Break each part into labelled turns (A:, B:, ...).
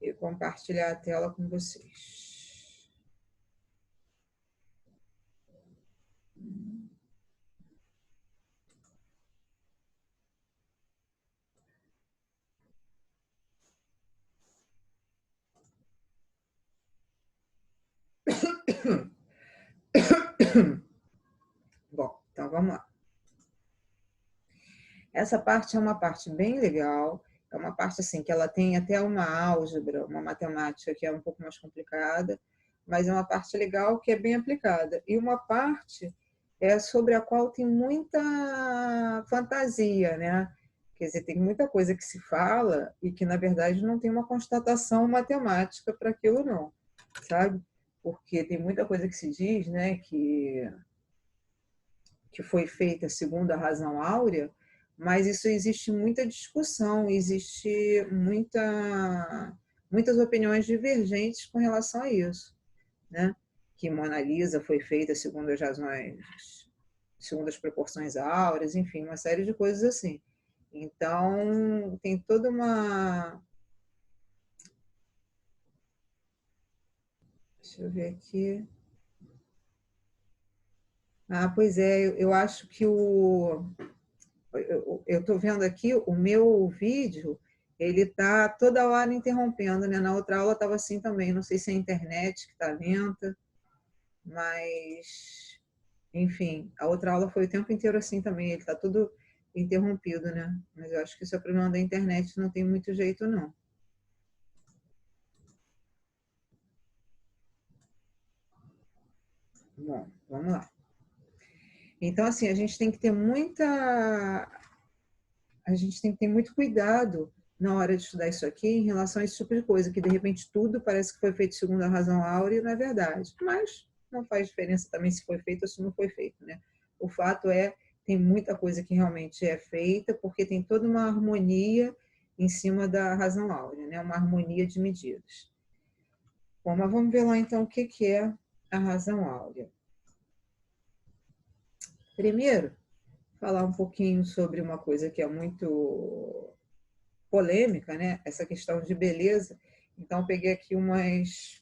A: e compartilhar a tela com vocês. Bom, então vamos lá. Essa parte é uma parte bem legal, é uma parte assim que ela tem até uma álgebra, uma matemática que é um pouco mais complicada, mas é uma parte legal que é bem aplicada. E uma parte é sobre a qual tem muita fantasia, né? Quer dizer, tem muita coisa que se fala e que, na verdade, não tem uma constatação matemática para aquilo, não, sabe? Porque tem muita coisa que se diz, né, que foi feita segundo a razão áurea, mas isso existe muita discussão, existe muitas opiniões divergentes com relação a isso, né? Que Mona Lisa foi feita segundo as razões, segundo as proporções áureas, enfim, uma série de coisas assim. Então, tem toda uma... Deixa eu ver aqui. Ah, pois é, eu acho que eu estou vendo aqui o meu vídeo, ele está toda hora interrompendo, né? Na outra aula estava assim também, não sei se é a internet que está lenta, mas, enfim, a outra aula foi o tempo inteiro assim também, ele está tudo interrompido, né? Mas eu acho que isso é problema da internet, não tem muito jeito, não. Bom, vamos lá. Então, assim, a gente tem que ter muito cuidado na hora de estudar isso aqui em relação a esse tipo de coisa, que de repente tudo parece que foi feito segundo a razão áurea e não é verdade. Mas não faz diferença também se foi feito ou se não foi feito, né? O fato é, tem muita coisa que realmente é feita porque tem toda uma harmonia em cima da razão áurea, né? Uma harmonia de medidas. Bom, mas vamos ver lá então o que é a razão áurea. Primeiro, falar um pouquinho sobre uma coisa que é muito polêmica, né? Essa questão de beleza. Então, peguei aqui umas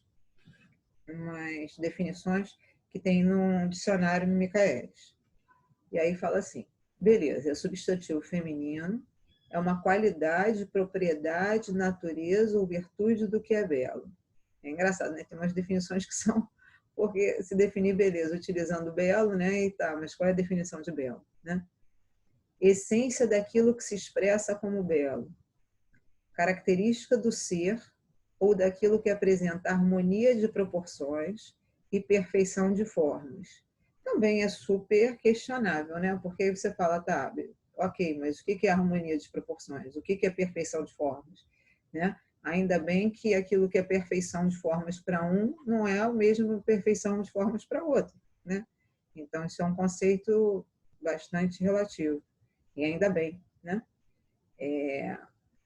A: definições que tem no dicionário Michaelis. E aí fala assim: beleza, é substantivo feminino, é uma qualidade, propriedade, natureza ou virtude do que é belo. É engraçado, né? Tem umas definições que são porque se definir beleza utilizando belo, né? E tá, mas qual é a definição de belo, né? Essência daquilo que se expressa como belo, característica do ser ou daquilo que apresenta harmonia de proporções e perfeição de formas. Também é super questionável, né? Porque aí você fala, tá, ok, mas o que é harmonia de proporções? O que é perfeição de formas? Né? Ainda bem que aquilo que é perfeição de formas para um não é o mesmo perfeição de formas para outro, né? Então, isso é um conceito bastante relativo. E ainda bem, né?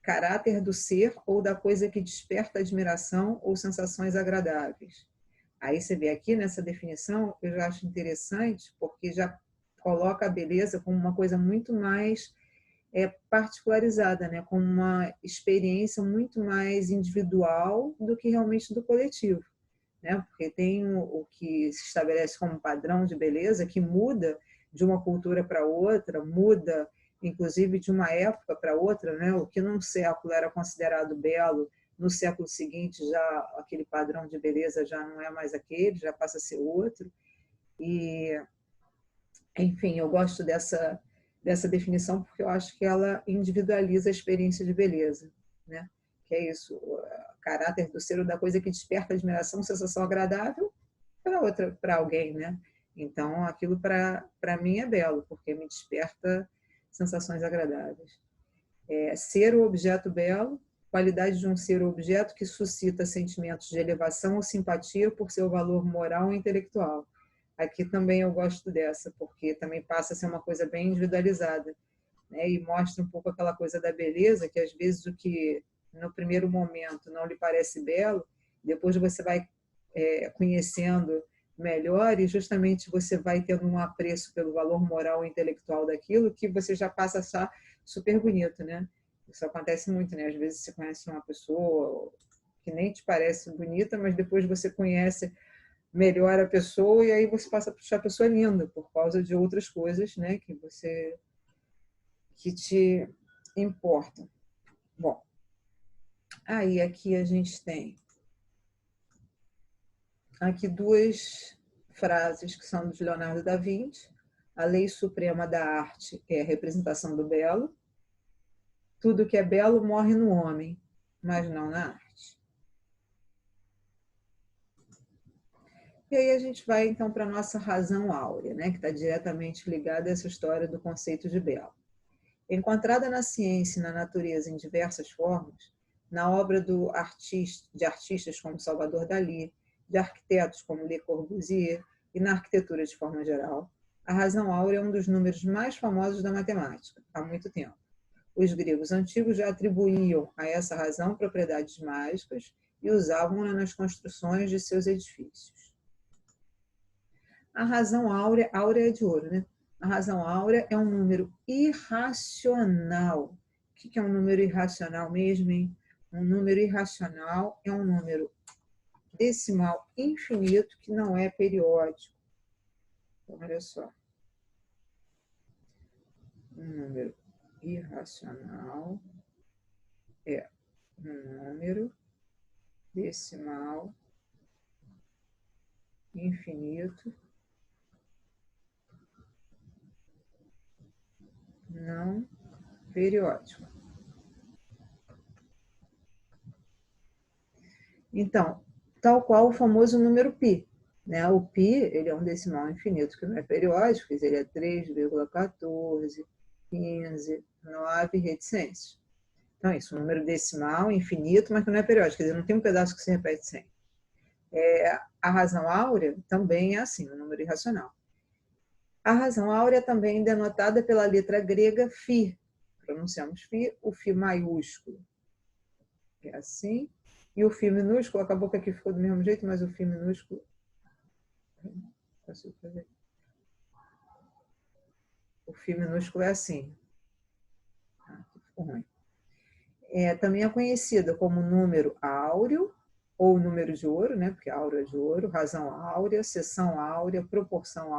A: Caráter do ser ou da coisa que desperta admiração ou sensações agradáveis. Aí você vê aqui nessa definição, eu já acho interessante, porque já coloca a beleza como uma coisa muito mais particularizada, né? Como uma experiência muito mais individual do que realmente do coletivo. Né? Porque tem o que se estabelece como padrão de beleza, que muda de uma cultura para outra, muda inclusive de uma época para outra, né? O que num século era considerado belo, no século seguinte já aquele padrão de beleza já não é mais aquele, já passa a ser outro. E, enfim, eu gosto dessa definição porque eu acho que ela individualiza a experiência de beleza, né? Que é isso, o caráter do ser ou da coisa que desperta admiração, sensação agradável para outra, para alguém, né? Então, aquilo para mim é belo, porque me desperta sensações agradáveis. Ser o objeto belo, qualidade de um ser ou objeto que suscita sentimentos de elevação ou simpatia por seu valor moral ou intelectual. Aqui também eu gosto dessa, porque também passa a ser uma coisa bem individualizada, né? E mostra um pouco aquela coisa da beleza, que às vezes o que no primeiro momento não lhe parece belo, depois você vai conhecendo melhor e justamente você vai tendo um apreço pelo valor moral e intelectual daquilo que você já passa a achar super bonito, né? Isso acontece muito, né? Às vezes você conhece uma pessoa que nem te parece bonita, mas depois você conhece melhor a pessoa e aí você passa a achar a pessoa linda por causa de outras coisas, né, que te importam. Bom, aí aqui a gente tem aqui duas frases que são de Leonardo da Vinci. A lei suprema da arte é a representação do belo. Tudo que é belo morre no homem, mas não na arte. E aí a gente vai então para a nossa razão áurea, né, que está diretamente ligada a essa história do conceito de belo. Encontrada na ciência e na natureza em diversas formas, na obra de artistas como Salvador Dalí, de arquitetos como Le Corbusier e na arquitetura de forma geral, a razão áurea é um dos números mais famosos da matemática, há muito tempo. Os gregos antigos já atribuíam a essa razão propriedades mágicas e usavam-na nas construções de seus edifícios. A razão áurea, áurea é de ouro, né? A razão áurea é um número irracional. O que é um número irracional mesmo, hein? Um número irracional é um número decimal infinito que não é periódico. Então, olha só. Um número irracional é um número decimal infinito não periódico. Então, tal qual o famoso número π. Né? O π ele é um decimal infinito que não é periódico, ele é 3,14, 15, 9 reticências. Então, isso, um número decimal infinito, mas que não é periódico, quer dizer, não tem um pedaço que se repete sempre. A razão áurea também é assim, um número irracional. A razão áurea também é denotada pela letra grega φ. Pronunciamos φ, o φ maiúsculo. É assim. E o φ minúsculo, acabou que aqui ficou do mesmo jeito, mas o φ minúsculo... O φ minúsculo é assim. Aqui ficou ruim. Também é conhecida como número áureo, ou número de ouro, né? Porque áureo é de ouro, razão áurea, seção áurea, proporção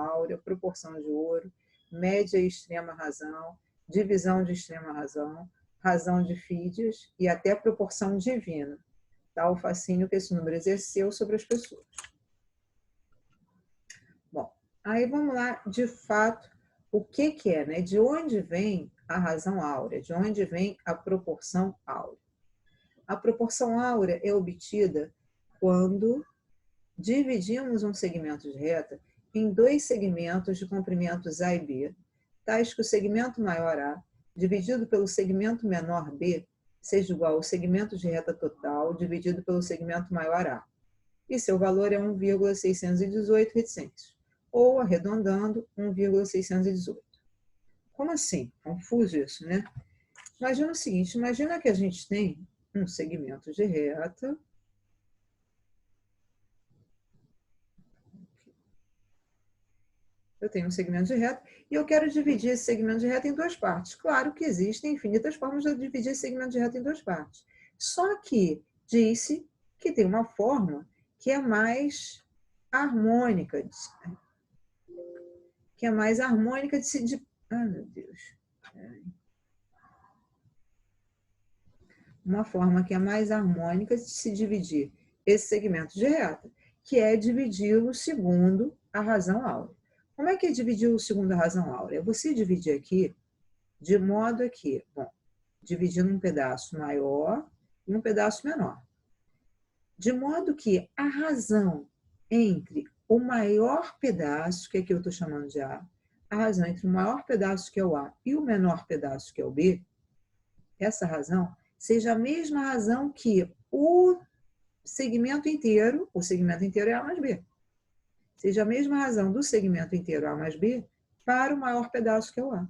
A: de ouro, média e extrema razão, divisão de extrema razão, razão de Fídias e até proporção divina, tal fascínio que esse número exerceu sobre as pessoas. Bom, aí vamos lá, de fato, o que é, né? De onde vem a razão áurea? De onde vem a proporção áurea? A proporção áurea é obtida quando dividimos um segmento de reta em dois segmentos de comprimentos A e B, tais que o segmento maior A, dividido pelo segmento menor B, seja igual ao segmento de reta total dividido pelo segmento maior A. E seu valor é 1,618 reticências, ou, arredondando, 1,618. Como assim? Confuso isso, né? Imagina o seguinte, imagina que a gente tem um segmento de reta. Eu tenho um segmento de reta e eu quero dividir esse segmento de reta em duas partes. Claro que existem infinitas formas de dividir esse segmento de reta em duas partes. Só que disse que tem uma forma que é mais harmônica, de se... Ai, meu Deus. Uma forma que é mais harmônica de se dividir esse segmento de reta, que é dividi-lo segundo a razão áurea. Como é que é dividir-lo segundo a razão áurea? Você dividir aqui de modo que, bom, dividindo um pedaço maior e um pedaço menor. De modo que a razão entre o maior pedaço, que aqui eu estou chamando de A, a razão entre o maior pedaço, que é o A, e o menor pedaço, que é o B, essa razão seja a mesma razão que o segmento inteiro é A mais B. Seja a mesma razão do segmento inteiro A mais B para o maior pedaço, que é o A.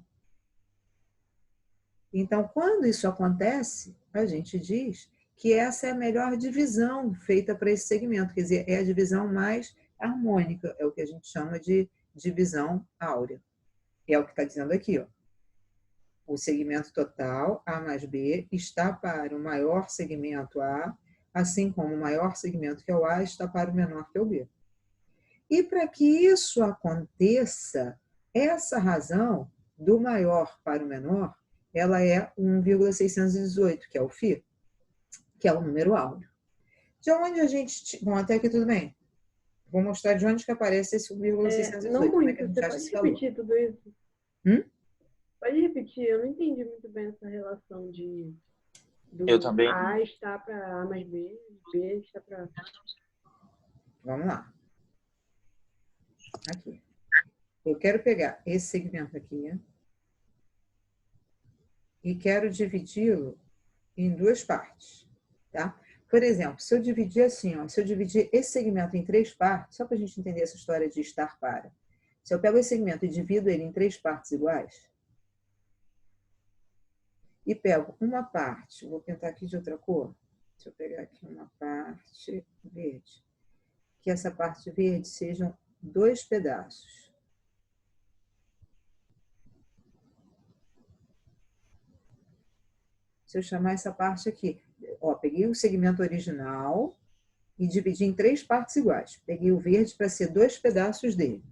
A: Então, quando isso acontece, a gente diz que essa é a melhor divisão feita para esse segmento, quer dizer, é a divisão mais harmônica, é o que a gente chama de divisão áurea. É o que está dizendo aqui, ó. O segmento total, A mais B, está para o maior segmento A assim como o maior segmento, que é o A, está para o menor, que é o B. E para que isso aconteça, essa razão do maior para o menor, ela é 1,618, que é o φ, que é o número áureo. De onde a gente... Bom, até aqui tudo bem. Vou mostrar de onde que aparece esse
B: Não
A: 1,618. Como é que a
B: muito.
A: gente
B: Você
A: acha
B: pode
A: esse valor?
B: repetir tudo isso?
A: Hum?
B: Pode repetir. Eu não entendi muito bem essa relação
C: Eu
B: do
C: também.
B: A está para A mais B, B está para A.
A: Vamos lá. Aqui. Eu quero pegar esse segmento aqui e quero dividi-lo em duas partes, tá? Por exemplo, se eu dividir assim, ó, se eu dividir esse segmento em três partes, só para a gente entender essa história de estar para. Se eu pego esse segmento e divido ele em três partes iguais, e pego uma parte, vou pintar aqui de outra cor, deixa eu pegar aqui uma parte verde, que essa parte verde sejam dois pedaços. Se eu chamar essa parte aqui, ó, peguei o segmento original e dividi em três partes iguais. Peguei o verde para ser dois pedaços dele.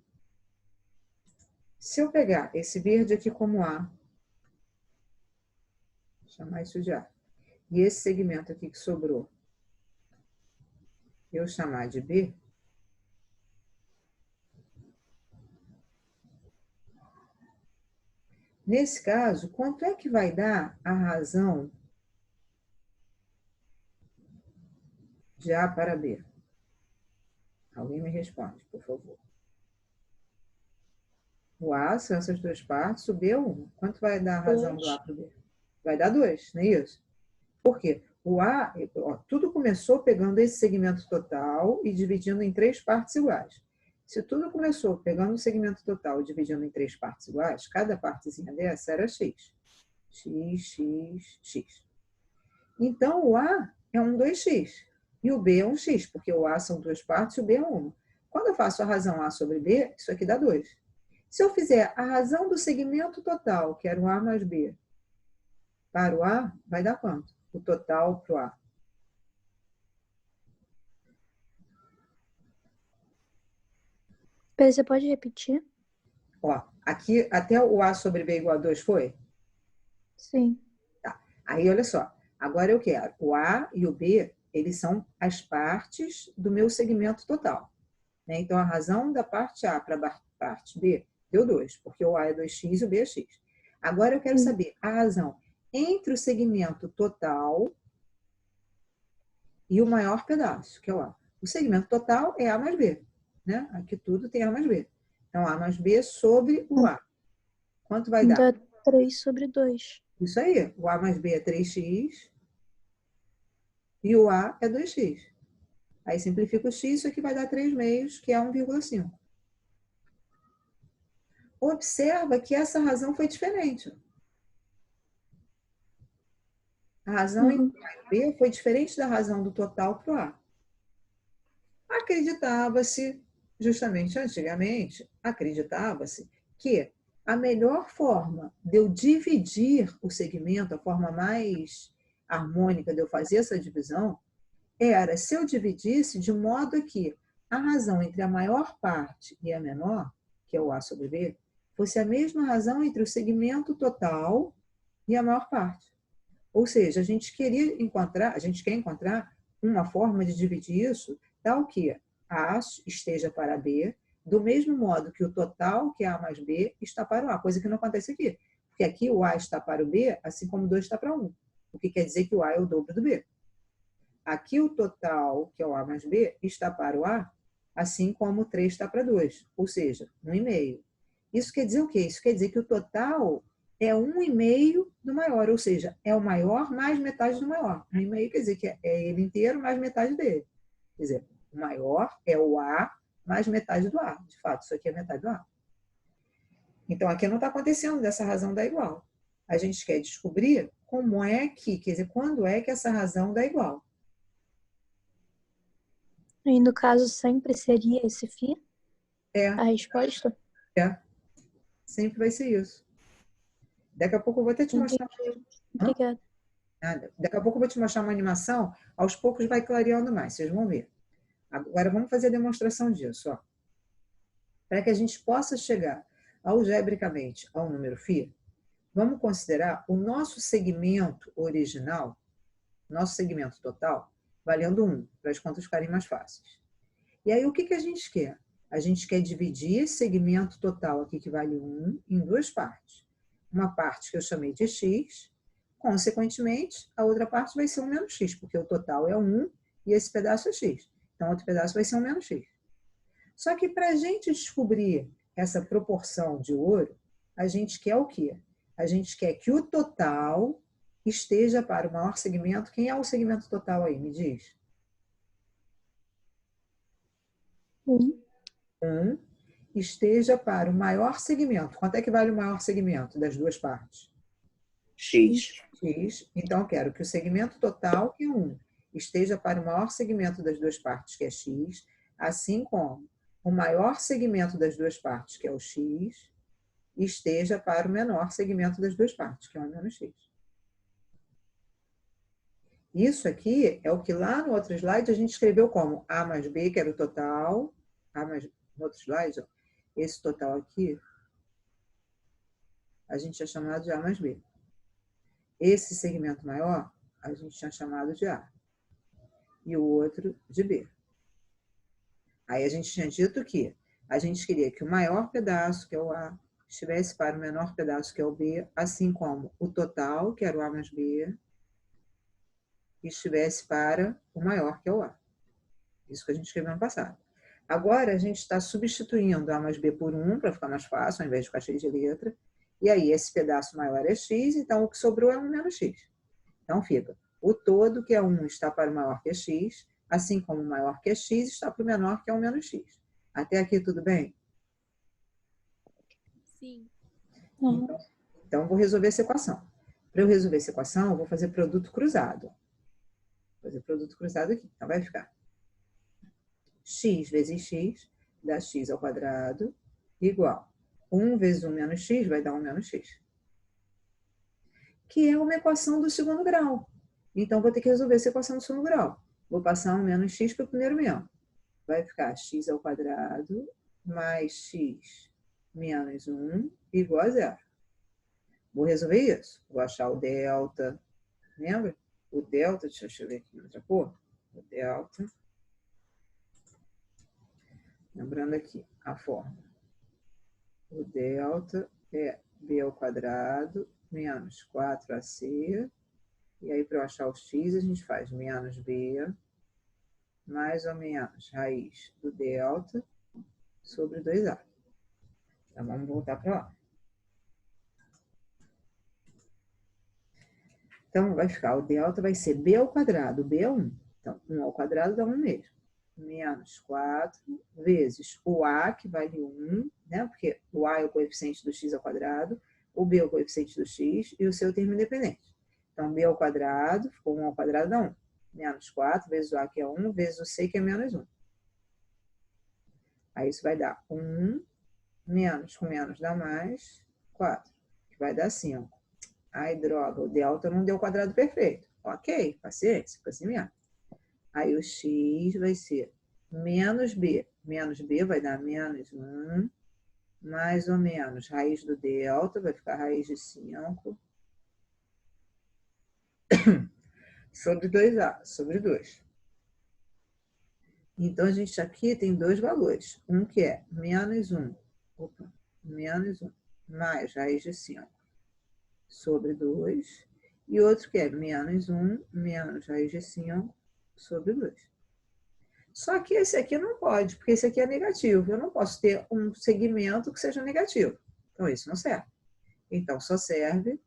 A: Se eu pegar esse verde aqui como A, vou chamar isso de A, e esse segmento aqui que sobrou, eu chamar de B, nesse caso, quanto é que vai dar a razão de A para B? Alguém me responde, por favor. O A são essas duas partes, o B é 1. Quanto vai dar a razão do A para o B? Vai dar 2, não é isso? Por quê? O A, ó, tudo começou pegando esse segmento total e dividindo em três partes iguais. Se tudo começou pegando o segmento total e dividindo em três partes iguais, cada partezinha dessa era x. X, x, x. Então, o A é um 2x e o B é um x, porque o A são duas partes e o B é uma. Quando eu faço a razão A sobre B, isso aqui dá 2. Se eu fizer a razão do segmento total, que era o A mais B, para o A, vai dar quanto? O total para o A.
D: Você pode repetir?
A: Ó, aqui até o A sobre B igual a 2 foi?
D: Sim.
A: Tá. Aí, olha só. Agora eu quero o A e o B, eles são as partes do meu segmento total. Né? Então, a razão da parte A para a parte B deu 2, porque o A é 2x e o B é x. Agora eu quero saber a razão entre o segmento total e o maior pedaço, que é o A. O segmento total é A mais B. Né? Aqui tudo tem A mais B. Então, A mais B sobre o A. Quanto vai dar?
D: Dá 3 sobre 2.
A: Isso aí. O A mais B é 3x e o A é 2x. Aí simplifica o x, isso aqui vai dar 3 meios, que é 1,5. Observa que essa razão foi diferente. A razão entre A e B foi diferente da razão do total para o A. Acreditava-se, justamente antigamente, acreditava-se que a melhor forma de eu dividir o segmento, a forma mais harmônica de eu fazer essa divisão, era se eu dividisse de modo que a razão entre a maior parte e a menor, que é o A sobre B, fosse a mesma razão entre o segmento total e a maior parte. Ou seja, a gente quer encontrar uma forma de dividir isso tal que A esteja para B, do mesmo modo que o total, que é A mais B, está para o A, coisa que não acontece aqui. Porque aqui o A está para o B, assim como o 2 está para 1, o que quer dizer que o A é o dobro do B. Aqui o total, que é o A mais B, está para o A, assim como o 3 está para 2, ou seja, 1,5. Isso quer dizer o quê? Isso quer dizer que o total é 1,5 do maior, ou seja, é o maior mais metade do maior. 1,5 quer dizer que é ele inteiro mais metade dele. Quer dizer, o maior é o A mais metade do A. De fato, isso aqui é metade do A. Então, aqui não está acontecendo dessa razão dar igual. A gente quer descobrir como é que, quer dizer, quando é que essa razão dá igual.
D: E no caso, sempre seria esse φ?
A: É.
D: A resposta?
A: É. Sempre vai ser isso. Daqui a pouco eu vou até te mostrar.
D: Obrigada.
A: Nada. Daqui a pouco eu vou te mostrar uma animação, aos poucos vai clareando mais, vocês vão ver. Agora vamos fazer a demonstração disso, ó. Para que a gente possa chegar algebricamente ao número φ, vamos considerar o nosso segmento original, nosso segmento total, valendo 1, para as contas ficarem mais fáceis. E aí o que a gente quer? A gente quer dividir esse segmento total aqui, que vale 1, em duas partes. Uma parte que eu chamei de x, consequentemente, a outra parte vai ser 1 menos x, porque o total é 1 e esse pedaço é x. Então, outro pedaço vai ser 1 menos x. Só que para a gente descobrir essa proporção de ouro, a gente quer o quê? A gente quer que o total esteja para o maior segmento. Quem é o segmento total aí? Me diz.
D: 1.
A: 1. Esteja para o maior segmento. Quanto é que vale o maior segmento das duas partes?
C: X.
A: X. Então, eu quero que o segmento total, que é 1, esteja para o maior segmento das duas partes, que é x, assim como o maior segmento das duas partes, que é o x, esteja para o menor segmento das duas partes, que é o menos x. Isso aqui é o que lá no outro slide a gente escreveu como A mais B, que era o total. No outro slide, ó, esse total aqui, a gente tinha chamado de A mais B. Esse segmento maior, a gente tinha chamado de A. E o outro de B. Aí a gente tinha dito que a gente queria que o maior pedaço, que é o A, estivesse para o menor pedaço, que é o B, assim como o total, que era o A mais B, estivesse para o maior, que é o A. Isso que a gente escreveu no passado. Agora, a gente está substituindo A mais B por 1, para ficar mais fácil, ao invés de ficar cheio de letra. E aí, esse pedaço maior é x, então o que sobrou é 1 menos x. Então, fica o todo, que é 1, está para o maior, que é x, assim como o maior, que é x, está para o menor, que é 1 menos x. Até aqui, tudo bem?
B: Sim.
A: Então, vou resolver essa equação. Para eu resolver essa equação, eu vou fazer produto cruzado. Vou fazer produto cruzado aqui. Então, vai ficar x vezes x dá x ao quadrado igual 1 vezes 1 menos x vai dar 1 menos x. Que é uma equação do segundo grau. Então, vou ter que resolver essa equação do segundo grau. Vou passar 1 menos x para o primeiro membro. Vai ficar x ao quadrado mais x menos 1 igual a 0. Vou resolver isso. Vou achar o delta. Lembra? O delta, deixa eu escrever aqui em outra cor. O delta. Lembrando aqui a forma. O delta é b ao quadrado menos 4ac. E aí, para eu achar o x, a gente faz menos b mais ou menos raiz do delta sobre 2a. Então, vamos voltar para lá. Então, vai ficar, o delta vai ser b ao quadrado, b é 1. Então, 1 ao quadrado dá 1 mesmo. Menos 4 vezes o a, que vale 1, né? Porque o a é o coeficiente do x ao quadrado, o b é o coeficiente do x e o seu termo independente. Então, b ao quadrado, ficou 1 ao quadrado dá 1. Menos 4 vezes o a, que é 1, vezes o c, que é menos 1. Aí isso vai dar 1, menos com menos dá mais 4, que vai dar 5. Ai, droga, o delta não deu o quadrado perfeito. Ok, paciência, paciência. Aí o x vai ser menos b. Menos b vai dar menos 1, mais ou menos raiz do delta, vai ficar raiz de 5, sobre 2a, sobre 2. Então, a gente aqui tem dois valores. Um que é menos 1, menos 1, mais raiz de 5, sobre 2. E outro que é menos 1, menos raiz de 5, sobre 2. Só que esse aqui não pode, porque esse aqui é negativo. Eu não posso ter um segmento que seja negativo. Então, isso não serve. Então, só serve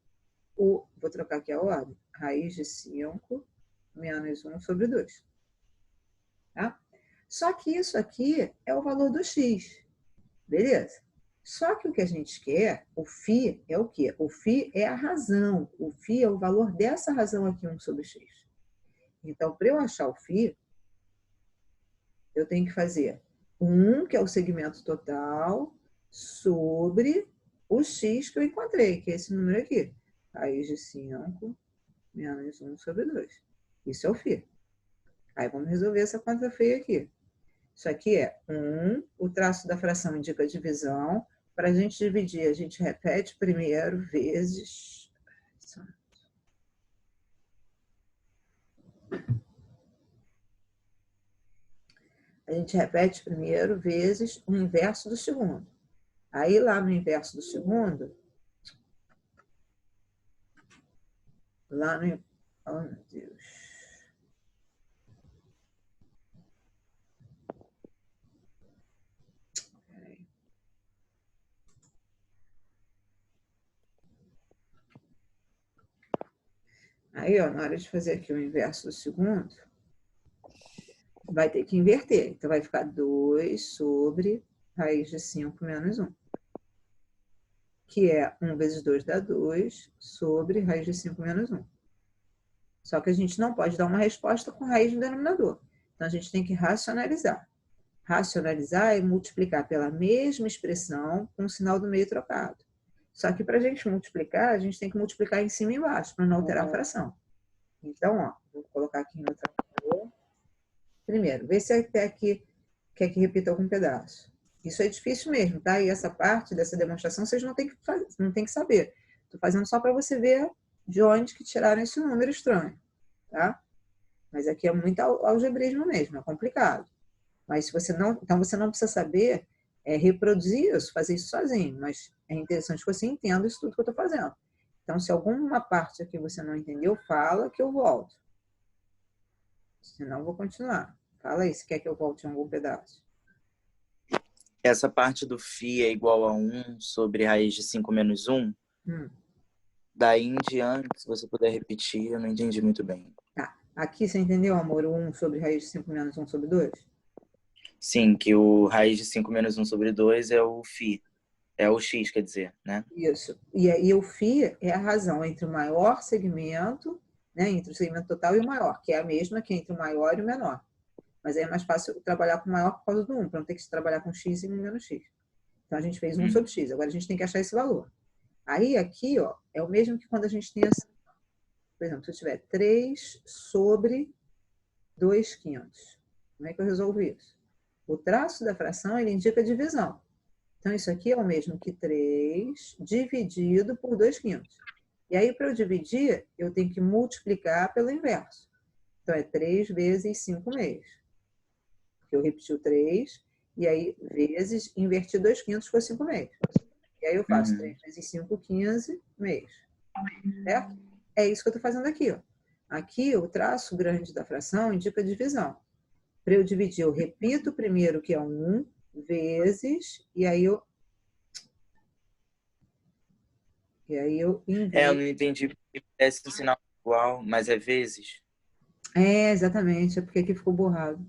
A: o... Vou trocar aqui a ordem. Raiz de 5 menos 1 sobre 2. Tá? Só que isso aqui é o valor do x. Beleza? Só que o que a gente quer, o φ é o quê? O φ é a razão. O φ é o valor dessa razão aqui, 1 sobre x. Então, para eu achar o φ, eu tenho que fazer 1, que é o segmento total, sobre o x que eu encontrei, que é esse número aqui. Raiz de 5 menos 1 sobre 2. Isso é o φ. Aí vamos resolver essa conta feia aqui. Isso aqui é 1, o traço da fração indica a divisão. Para a gente dividir, a gente repete primeiro vezes... A gente repete primeiro vezes o inverso do segundo. Aí, lá no inverso do segundo, lá no... Oh, meu Deus. Peraí. Aí, ó, na hora de fazer aqui o inverso do segundo, vai ter que inverter. Então, vai ficar 2 sobre raiz de 5 menos 1. Que é 1 vezes 2 dá 2 sobre raiz de 5 menos 1. Só que a gente não pode dar uma resposta com raiz no denominador. Então, a gente tem que racionalizar. Racionalizar é multiplicar pela mesma expressão com o sinal do meio trocado. Só que para a gente multiplicar, a gente tem que multiplicar em cima e embaixo, para não alterar a fração. Então, ó, vou colocar aqui em outra cor. Primeiro, vê se até aqui quer que repita algum pedaço. Isso é difícil mesmo, tá? E essa parte dessa demonstração vocês não têm que saber. Estou fazendo só para você ver de onde que tiraram esse número estranho, tá? Mas aqui é muito algebrismo mesmo, é complicado. Mas se você não, então você não precisa saber reproduzir isso, fazer isso sozinho. Mas é interessante que você entenda isso tudo que eu estou fazendo. Então, se alguma parte aqui você não entendeu, fala que eu volto. Senão, eu vou continuar. Fala aí se quer que eu volte em algum pedaço.
C: Essa parte do φ é igual a 1 sobre raiz de 5 menos 1. Daí em diante, se você puder repetir, eu não entendi muito bem.
A: Tá. Aqui você entendeu, amor? O 1 sobre raiz de 5 menos 1 sobre 2?
C: Sim, que o raiz de 5 menos 1 sobre 2 é o φ. É o x, quer dizer, né?
A: Isso. E aí o φ é a razão entre o maior segmento, né, entre o segmento total e o maior, que é a mesma que entre o maior e o menor. Mas aí é mais fácil trabalhar com o maior por causa do 1, para não ter que trabalhar com x e com menos x. Então a gente fez 1 sobre x, agora a gente tem que achar esse valor. Aí aqui, ó, é o mesmo que quando a gente tem essa... Por exemplo, se eu tiver 3 sobre 2 quintos. Como é que eu resolvo isso? O traço da fração, ele indica a divisão. Então, isso aqui é o mesmo que 3 dividido por 2 quintos. E aí, para eu dividir, eu tenho que multiplicar pelo inverso. Então, é 3 vezes 5 meios. Porque eu repeti o 3, e aí, vezes, inverti 2 quintos, foi 5 meios. E aí, eu faço 3 vezes 5, 15 meios. Certo? É isso que eu estou fazendo aqui, ó. Aqui, o traço grande da fração indica a divisão. Para eu dividir, eu repito primeiro que é 1, vezes, e aí eu inverto.
C: Eu não entendi porque parece um sinal igual, mas é vezes.
A: Exatamente, é porque aqui ficou borrado.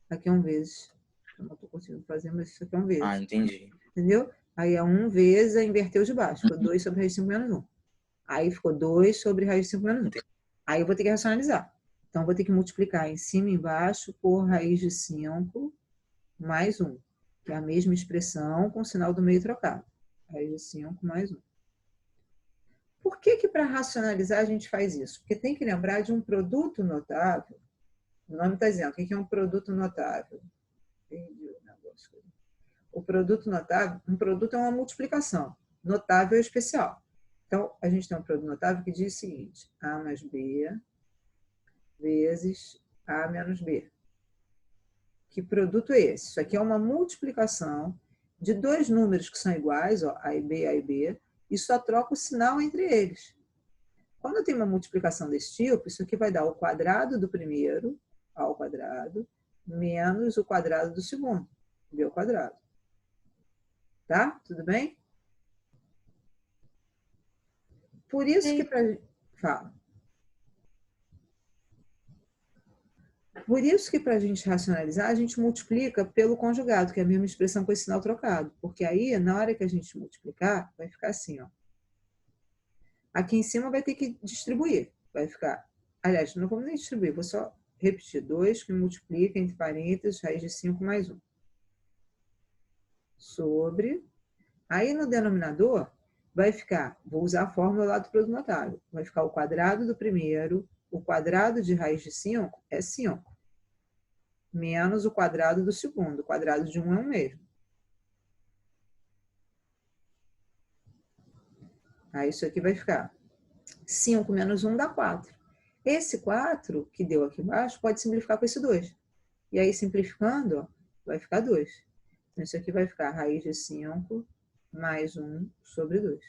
A: Aqui é 1 vezes. Eu não estou conseguindo fazer, mas isso aqui é 1 vezes.
C: Entendi.
A: Entendeu? Aí é 1 vezes, inverteu de baixo. Ficou 2 sobre raiz de 5 menos 1. Aí ficou 2 sobre raiz de 5 menos 1. Aí eu vou ter que racionalizar. Então, eu vou ter que multiplicar em cima e embaixo por raiz de 5 mais 1. Que é a mesma expressão com o sinal do meio trocado. Raiz de 5 mais 1. Por que para racionalizar a gente faz isso? Porque tem que lembrar de um produto notável. O nome está dizendo, o que é um produto notável? Perdi o negócio. O produto notável, um produto é uma multiplicação. Notável é especial. Então, a gente tem um produto notável que diz o seguinte, A mais B vezes A menos B. Que produto é esse? Isso aqui é uma multiplicação de 2 números que são iguais, ó, A e B, e só troca o sinal entre eles. Quando eu tenho uma multiplicação desse tipo, isso aqui vai dar o quadrado do primeiro, A ao quadrado, menos o quadrado do segundo, B ao quadrado. Tá? Tudo bem? Por isso que Por isso que para a gente racionalizar, a gente multiplica pelo conjugado, que é a mesma expressão com esse sinal trocado. Porque aí, na hora que a gente multiplicar, vai ficar assim, ó. Aqui em cima vai ter que distribuir. Vai ficar... Aliás, não vamos nem distribuir, vou só repetir. 2 que multiplica entre parênteses, raiz de 5 mais 1. Sobre... Aí no denominador, vai ficar, vou usar a fórmula lá do produto notável, vai ficar o quadrado do primeiro, o quadrado de raiz de 5 é 5, menos o quadrado do segundo, o quadrado de 1 é o mesmo. Aí isso aqui vai ficar 5 menos 1 dá 4. Esse 4 que deu aqui embaixo pode simplificar com esse 2. E aí, simplificando, ó, vai ficar 2. Então, isso aqui vai ficar raiz de 5 mais 1 sobre 2.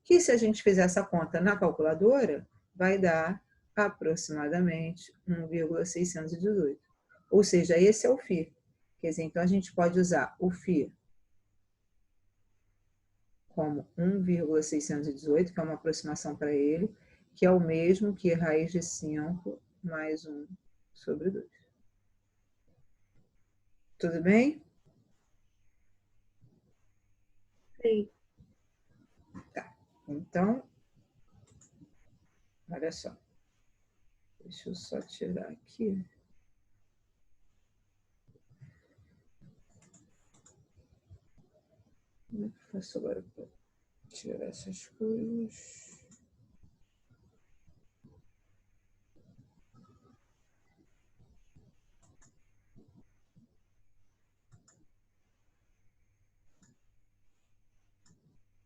A: Que se a gente fizer essa conta na calculadora, vai dar aproximadamente 1,618. Ou seja, esse é o φ. Quer dizer, então a gente pode usar o φ como 1,618, que é uma aproximação para ele, que é o mesmo que raiz de 5 mais 1 sobre 2. Tudo bem?
B: Sim.
A: Tá. Então, olha só. Deixa eu só tirar aqui. Como é que eu faço agora para tirar essas coisas?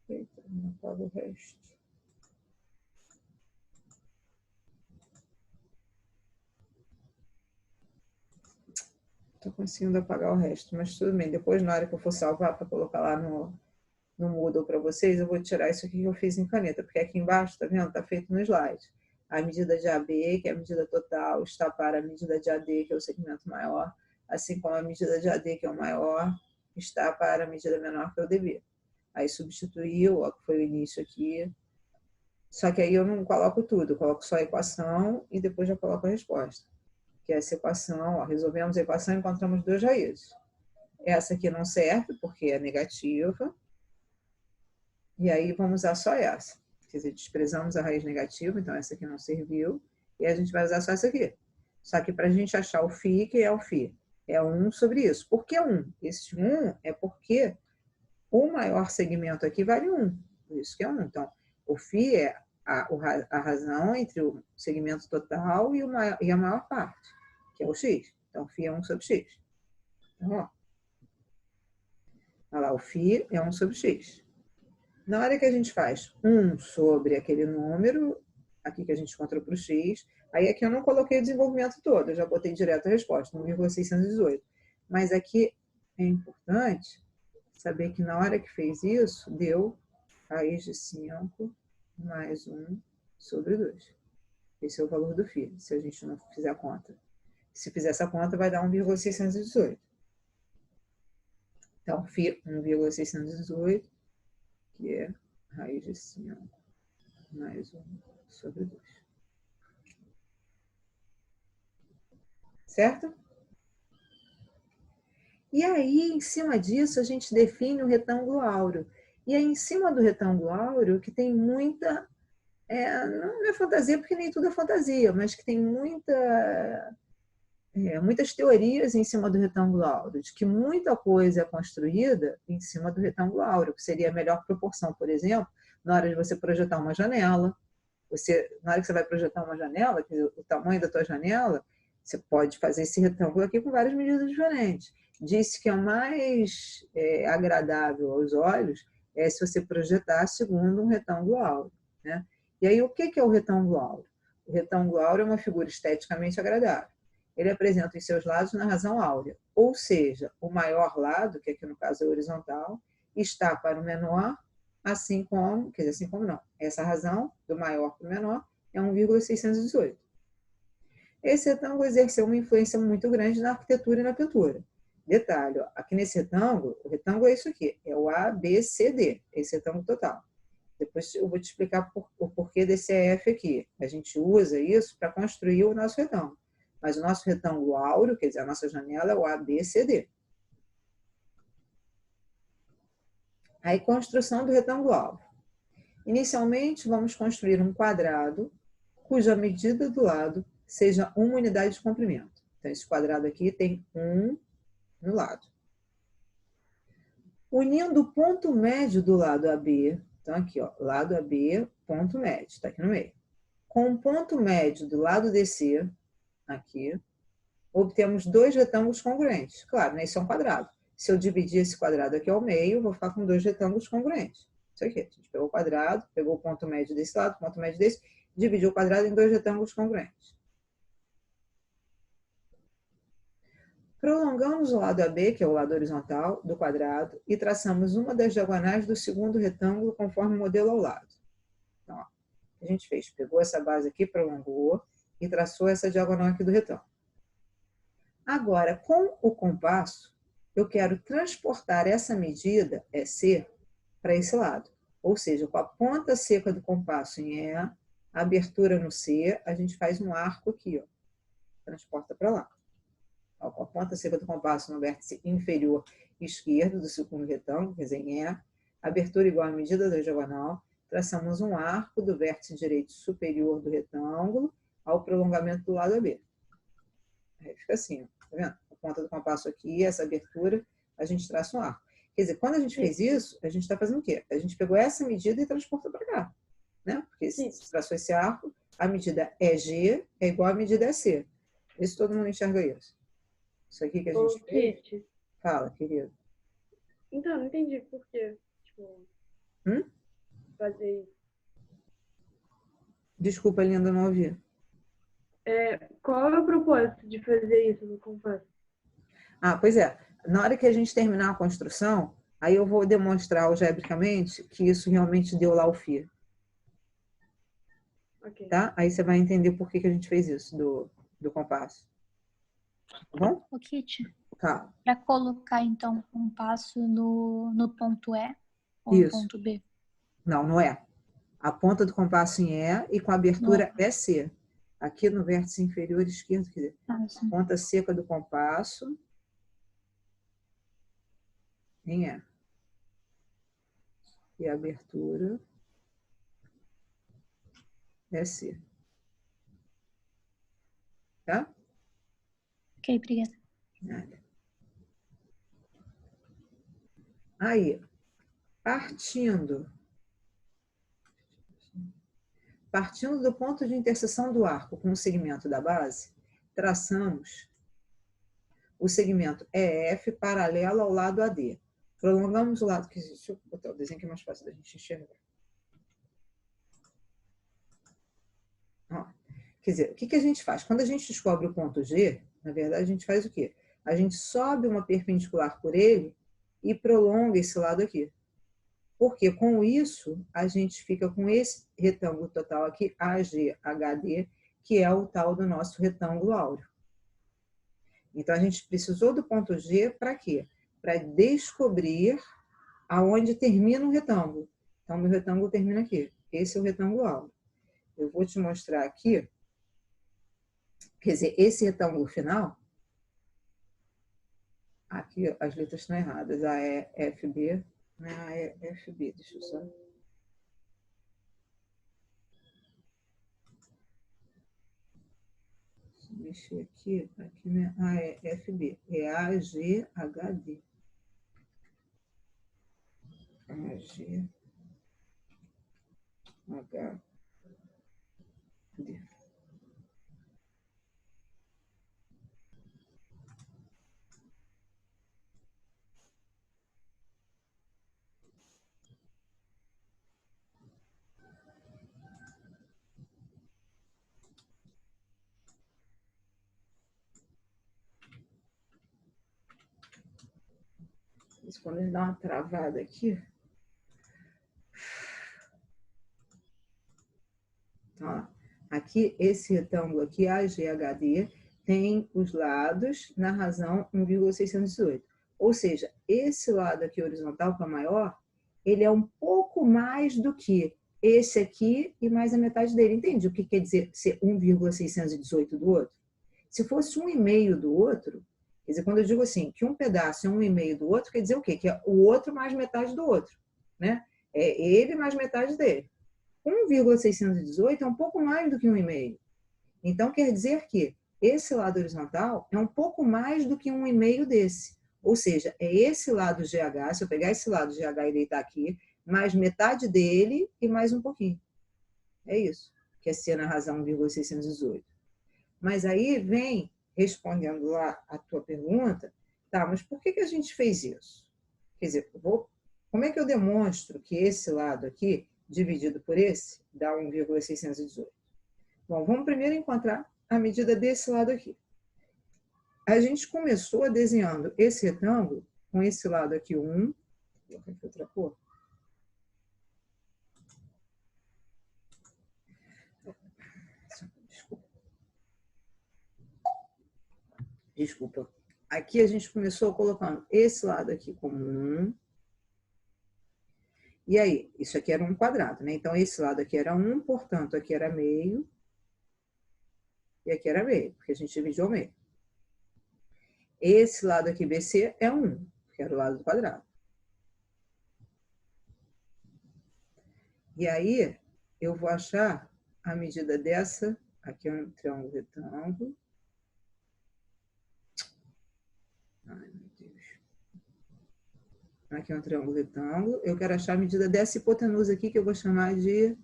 A: Eita, não apago o resto. Estou conseguindo apagar o resto, mas tudo bem. Depois, na hora que eu for salvar para colocar lá no Moodle para vocês, eu vou tirar isso aqui que eu fiz em caneta, porque aqui embaixo, tá vendo? Tá feito no slide. A medida de AB, que é a medida total, está para a medida de AD, que é o segmento maior, assim como a medida de AD, que é o maior, está para a medida menor, que é o DB. Aí substituiu, ó, que foi o início aqui. Só que aí eu não coloco tudo, eu coloco só a equação e depois já coloco a resposta. Que é essa equação, ó, resolvemos a equação e encontramos 2 raízes. Essa aqui não serve, porque é negativa. E aí vamos usar só essa. Quer dizer, desprezamos a raiz negativa, então essa aqui não serviu. E a gente vai usar só essa aqui. Só que para a gente achar o φ, que é o φ? É 1 sobre isso. Por que 1? Esse 1 é porque o maior segmento aqui vale 1. Por isso que é 1. Então, o φ é a razão entre o segmento total e a maior parte, que é o x. Então, φ é 1 sobre x. Então, ó. Olha lá, o φ é 1 sobre x. Na hora que a gente faz 1 sobre aquele número, aqui que a gente encontrou para o x, aí aqui eu não coloquei o desenvolvimento todo, eu já botei direto a resposta, 1,618. Mas aqui é importante saber que na hora que fez isso, deu raiz de 5 mais 1 sobre 2. Esse é o valor do φ, se a gente não fizer a conta. Se fizer essa conta, vai dar 1,618. Então, φ 1,618, que é raiz de 5 mais 1 sobre 2. Certo? E aí, em cima disso, a gente define o retângulo áureo. E aí, em cima do retângulo áureo, que tem muita... não é fantasia, porque nem tudo é fantasia, mas que tem muitas teorias em cima do retângulo áureo, de que muita coisa é construída em cima do retângulo áureo, que seria a melhor proporção, por exemplo, na hora de você projetar uma janela. Na hora que você vai projetar uma janela, quer dizer, o tamanho da tua janela, você pode fazer esse retângulo aqui com várias medidas diferentes. Disse que é o mais agradável aos olhos é se você projetar segundo um retângulo áureo, né? E aí, o que é o retângulo áureo? O retângulo áureo é uma figura esteticamente agradável. Ele apresenta os seus lados na razão áurea, ou seja, o maior lado, que aqui no caso é horizontal, está para o menor, assim como não, essa razão do maior para o menor é 1,618. Esse retângulo exerceu uma influência muito grande na arquitetura e na pintura. Detalhe, ó, aqui nesse retângulo, o retângulo é isso aqui, é o ABCD, esse retângulo total. Depois eu vou te explicar o porquê desse EF aqui. A gente usa isso para construir o nosso retângulo. Mas o nosso retângulo áureo, quer dizer, a nossa janela é o ABCD. Aí, construção do retângulo áureo. Inicialmente, vamos construir um quadrado cuja medida do lado seja uma unidade de comprimento. Então, esse quadrado aqui tem 1 no lado. Unindo o ponto médio do lado AB Então, aqui, ó, lado AB, ponto médio, está aqui no meio. Com o ponto médio do lado DC, aqui, obtemos dois retângulos congruentes. Claro, né, isso é um quadrado. Se eu dividir esse quadrado aqui ao meio, eu vou ficar com dois retângulos congruentes. Isso aqui, a gente pegou o quadrado, pegou o ponto médio desse lado, o ponto médio desse, dividiu o quadrado em dois retângulos congruentes. Prolongamos o lado AB, que é o lado horizontal, do quadrado, e traçamos uma das diagonais do segundo retângulo conforme o modelo ao lado. Então, ó, o que a gente fez? Pegou essa base aqui, prolongou, e traçou essa diagonal aqui do retângulo. Agora, com o compasso, eu quero transportar essa medida, EC, para esse lado. Ou seja, com a ponta seca do compasso em E, a abertura no C, a gente faz um arco aqui, ó, transporta para lá. Com a ponta seca do compasso no vértice inferior esquerdo do segundo retângulo, quer dizer, em E, abertura igual à medida da diagonal, traçamos um arco do vértice direito superior do retângulo ao prolongamento do lado AB. Aí fica assim, ó, tá vendo? A ponta do compasso aqui, essa abertura, a gente traça um arco. Quer dizer, quando a gente fez isso, a gente está fazendo o quê? A gente pegou essa medida e transportou para cá, né? Porque se traçou esse arco, a medida EG é igual à medida EC. Isso todo mundo enxerga isso. Isso aqui que a gente fez...
B: Kit.
A: Fala, querido.
B: Então, não entendi por quê. Tipo, fazer isso.
A: Desculpa, linda, não ouvi.
B: Qual é o propósito de fazer isso no compasso?
A: Ah, pois é. Na hora que a gente terminar a construção, aí eu vou demonstrar algebricamente que isso realmente deu lá o φ.
B: Okay.
A: Tá? Aí você vai entender por que a gente fez isso do compasso. Tá bom?
D: O Kit,
A: Tá.
D: para colocar então o compasso no ponto E ou
A: Isso.
D: no ponto B?
A: Não, não é. A ponta do compasso em E e com a abertura EC. Aqui no vértice inferior esquerdo, quer dizer, a ponta seca do compasso em E. E a abertura EC. Tá?
D: Ok, obrigada.
A: Nada. Aí, partindo do ponto de interseção do arco com o segmento da base, traçamos o segmento EF paralelo ao lado AD. Prolongamos o lado... Deixa eu botar o desenho que é mais fácil da gente enxergar. Ó, quer dizer, o que a gente faz? Quando a gente descobre o ponto G, na verdade, a gente faz o quê? A gente sobe uma perpendicular por ele e prolonga esse lado aqui. Porque com isso, a gente fica com esse retângulo total aqui, AGHD, que é o tal do nosso retângulo áureo. Então, a gente precisou do ponto G para quê? Para descobrir aonde termina o retângulo. Então, meu retângulo termina aqui. Esse é o retângulo áureo. Eu vou te mostrar aqui. Quer dizer, esse retângulo final, aqui as letras estão erradas, A, E, F, B, não é A, E, F, B, deixa eu só... Deixa eu mexer aqui não é A, E, F, B, é A, G, H, D. A, G, H, D. Quando ele dá uma travada aqui. Ó, aqui, esse retângulo aqui, AGHD, tem os lados na razão 1,618. Ou seja, esse lado aqui horizontal, que é maior, ele é um pouco mais do que esse aqui e mais a metade dele. Entende o que quer dizer ser 1,618 do outro? Se fosse 1,5 do outro, quer dizer, quando eu digo assim, que um pedaço é 1,5 do outro, quer dizer o quê? Que é o outro mais metade do outro, né? É ele mais metade dele. 1,618 é um pouco mais do que 1,5. Então, quer dizer que esse lado horizontal é um pouco mais do que 1,5 desse. Ou seja, é esse lado GH, se eu pegar esse lado GH e deitar aqui, mais metade dele e mais um pouquinho. É isso, que é C na razão 1,618. Mas aí vem, respondendo lá a tua pergunta, tá, mas por que a gente fez isso? Quer dizer, como é que eu demonstro que esse lado aqui, dividido por esse, dá 1,618? Bom, vamos primeiro encontrar a medida desse lado aqui. A gente começou desenhando esse retângulo com esse lado aqui 1, vou colocar aqui outra cor. Desculpa. Aqui a gente começou colocando esse lado aqui como 1. E aí, isso aqui era um quadrado, né? Então, esse lado aqui era 1, portanto, aqui era meio. E aqui era meio, porque a gente dividiu ao meio. Esse lado aqui, BC, é 1, que era o lado do quadrado. E aí, eu vou achar a medida dessa. Aqui é um triângulo retângulo. Ai, meu Deus. Aqui é um triângulo retângulo. Eu quero achar a medida dessa hipotenusa aqui, que eu vou chamar de,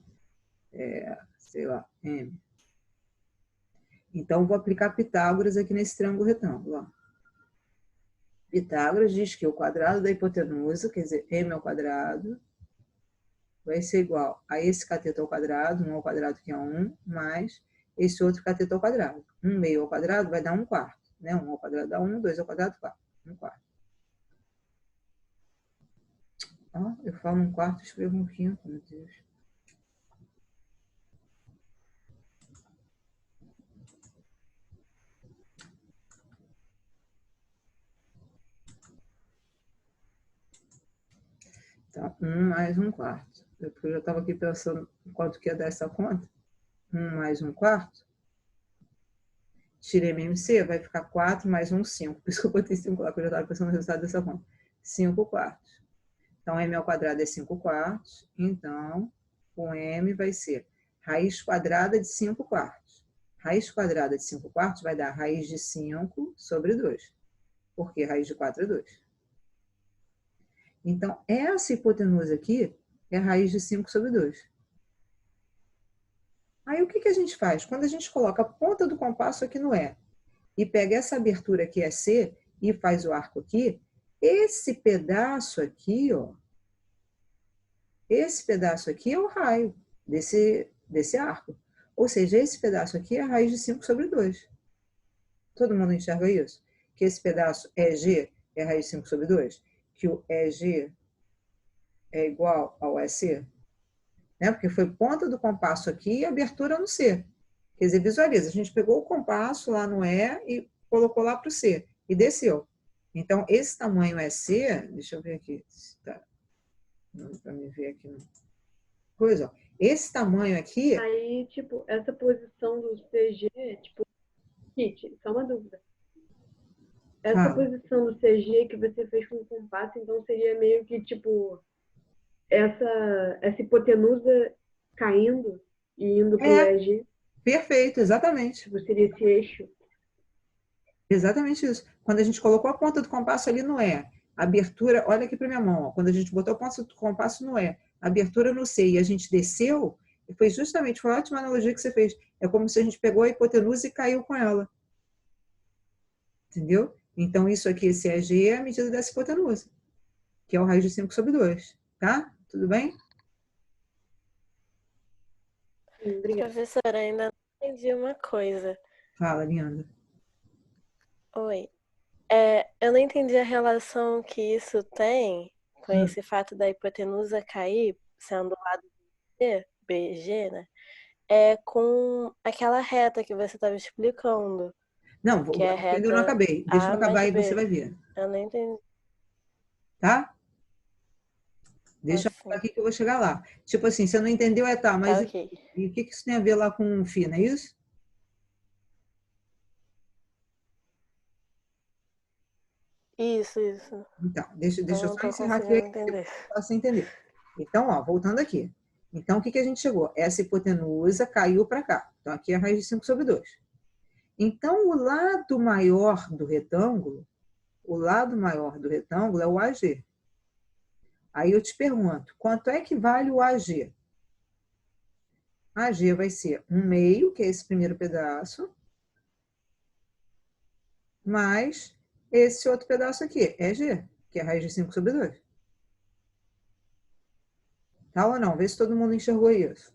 A: sei lá, M. Então, vou aplicar Pitágoras aqui nesse triângulo retângulo. Ó. Pitágoras diz que o quadrado da hipotenusa, quer dizer, M ao quadrado, vai ser igual a esse cateto ao quadrado, 1 ao quadrado que é 1, mais esse outro cateto ao quadrado. 1 meio ao quadrado vai dar 1/4. Né? 1 ao quadrado dá 1, 2 ao quadrado, 4. 1/4. Ó, eu falo 1/4 e escrevo 1/5, meu Deus. Então, 1 mais 1/4. Eu já estava aqui pensando quanto que ia dar essa conta. 1 mais 1/4. Tirei MMC, vai ficar 4 mais 1, 5. Por isso que eu botei 5 lá, porque eu já estava pensando no resultado dessa conta. 5/4. Então, M ao quadrado é 5/4. Então, o M vai ser raiz quadrada de 5/4. Raiz quadrada de 5/4 vai dar raiz de 5 sobre 2. Porque raiz de 4 é 2. Então, essa hipotenusa aqui é a raiz de 5 sobre 2. Aí, o que a gente faz? Quando a gente coloca a ponta do compasso aqui no E e pega essa abertura aqui é C e faz o arco aqui, esse pedaço aqui, ó, esse pedaço aqui é o raio desse arco. Ou seja, esse pedaço aqui é a raiz de 5 sobre 2. Todo mundo enxerga isso? Que esse pedaço EG é a raiz de 5 sobre 2? Que o EG é igual ao EC? Né? Porque foi ponta do compasso aqui e abertura no C. Quer dizer, visualiza, a gente pegou o compasso lá no E e colocou lá para o C e desceu. Então, esse tamanho EC, deixa eu ver aqui, tá, para me ver aqui. Pois, ó, esse tamanho aqui...
B: Aí, tipo, essa posição do CG, tipo, Kit, só uma dúvida. Essa posição do CG que você fez com o compasso, então seria meio que, tipo, essa hipotenusa caindo e indo para o EG.
A: Perfeito, exatamente.
B: Tipo, seria esse eixo.
A: Exatamente isso. Quando a gente colocou a ponta do compasso ali no E, a abertura, olha aqui para minha mão, ó, quando a gente botou a ponta do compasso no E, a abertura no C e a gente desceu, foi justamente, foi uma ótima analogia que você fez. É como se a gente pegou a hipotenusa e caiu com ela. Entendeu? Então, isso aqui, esse EG, é a medida dessa hipotenusa, que é o raiz de 5 sobre 2. Tá? Tudo bem?
B: Obrigada.
E: Professora, ainda não entendi uma coisa.
A: Fala, Linda.
E: Oi. Eu não entendi a relação que isso tem com esse fato da hipotenusa cair, sendo o lado B, BG, né? Com aquela reta que você estava explicando.
A: Não,
E: que é reta
A: eu não acabei. Deixa eu acabar e você vai ver.
E: Eu não entendi.
A: Tá? Deixa eu acabar aqui que eu vou chegar lá. Tipo assim, você não entendeu, tá, mas
E: Tá, okay.
A: E o que isso tem a ver lá com φ, não é isso?
E: Isso.
A: Então, deixa eu só encerrar aqui para você entender. Então, ó, voltando aqui. Então, o que a gente chegou? Essa hipotenusa caiu para cá. Então, aqui é a raiz de 5 sobre 2. Então, o lado maior do retângulo é o AG. Aí eu te pergunto, quanto é que vale o AG? AG vai ser 1/2, que é esse primeiro pedaço, mais esse outro pedaço aqui, é G, que é a raiz de 5 sobre 2. Tá ou não? Vê se todo mundo enxergou isso.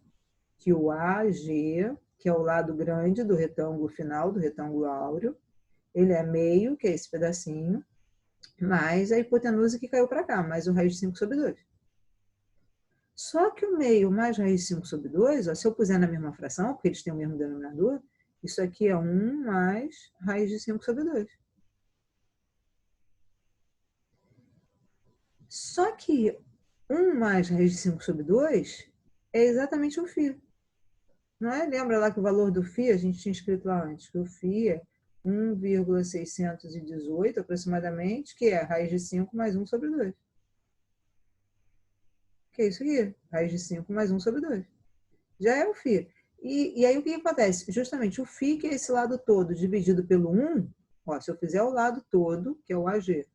A: Que o AG, que é o lado grande do retângulo final, do retângulo áureo, ele é meio, que é esse pedacinho, mais a hipotenusa que caiu para cá, mais o raiz de 5 sobre 2. Só que o meio mais raiz de 5 sobre 2, ó, se eu puser na mesma fração, porque eles têm o mesmo denominador, isso aqui é 1 mais raiz de 5 sobre 2. Só que 1 mais raiz de 5 sobre 2 é exatamente o φ. Não é? Lembra lá que o valor do φ, a gente tinha escrito lá antes, que o φ é 1,618 aproximadamente, que é a raiz de 5 mais 1 sobre 2. Que é isso aqui, raiz de 5 mais 1 sobre 2. Já é o φ. E aí o que acontece? Justamente o φ, que é esse lado todo dividido pelo 1, ó, se eu fizer o lado todo, que é o AG,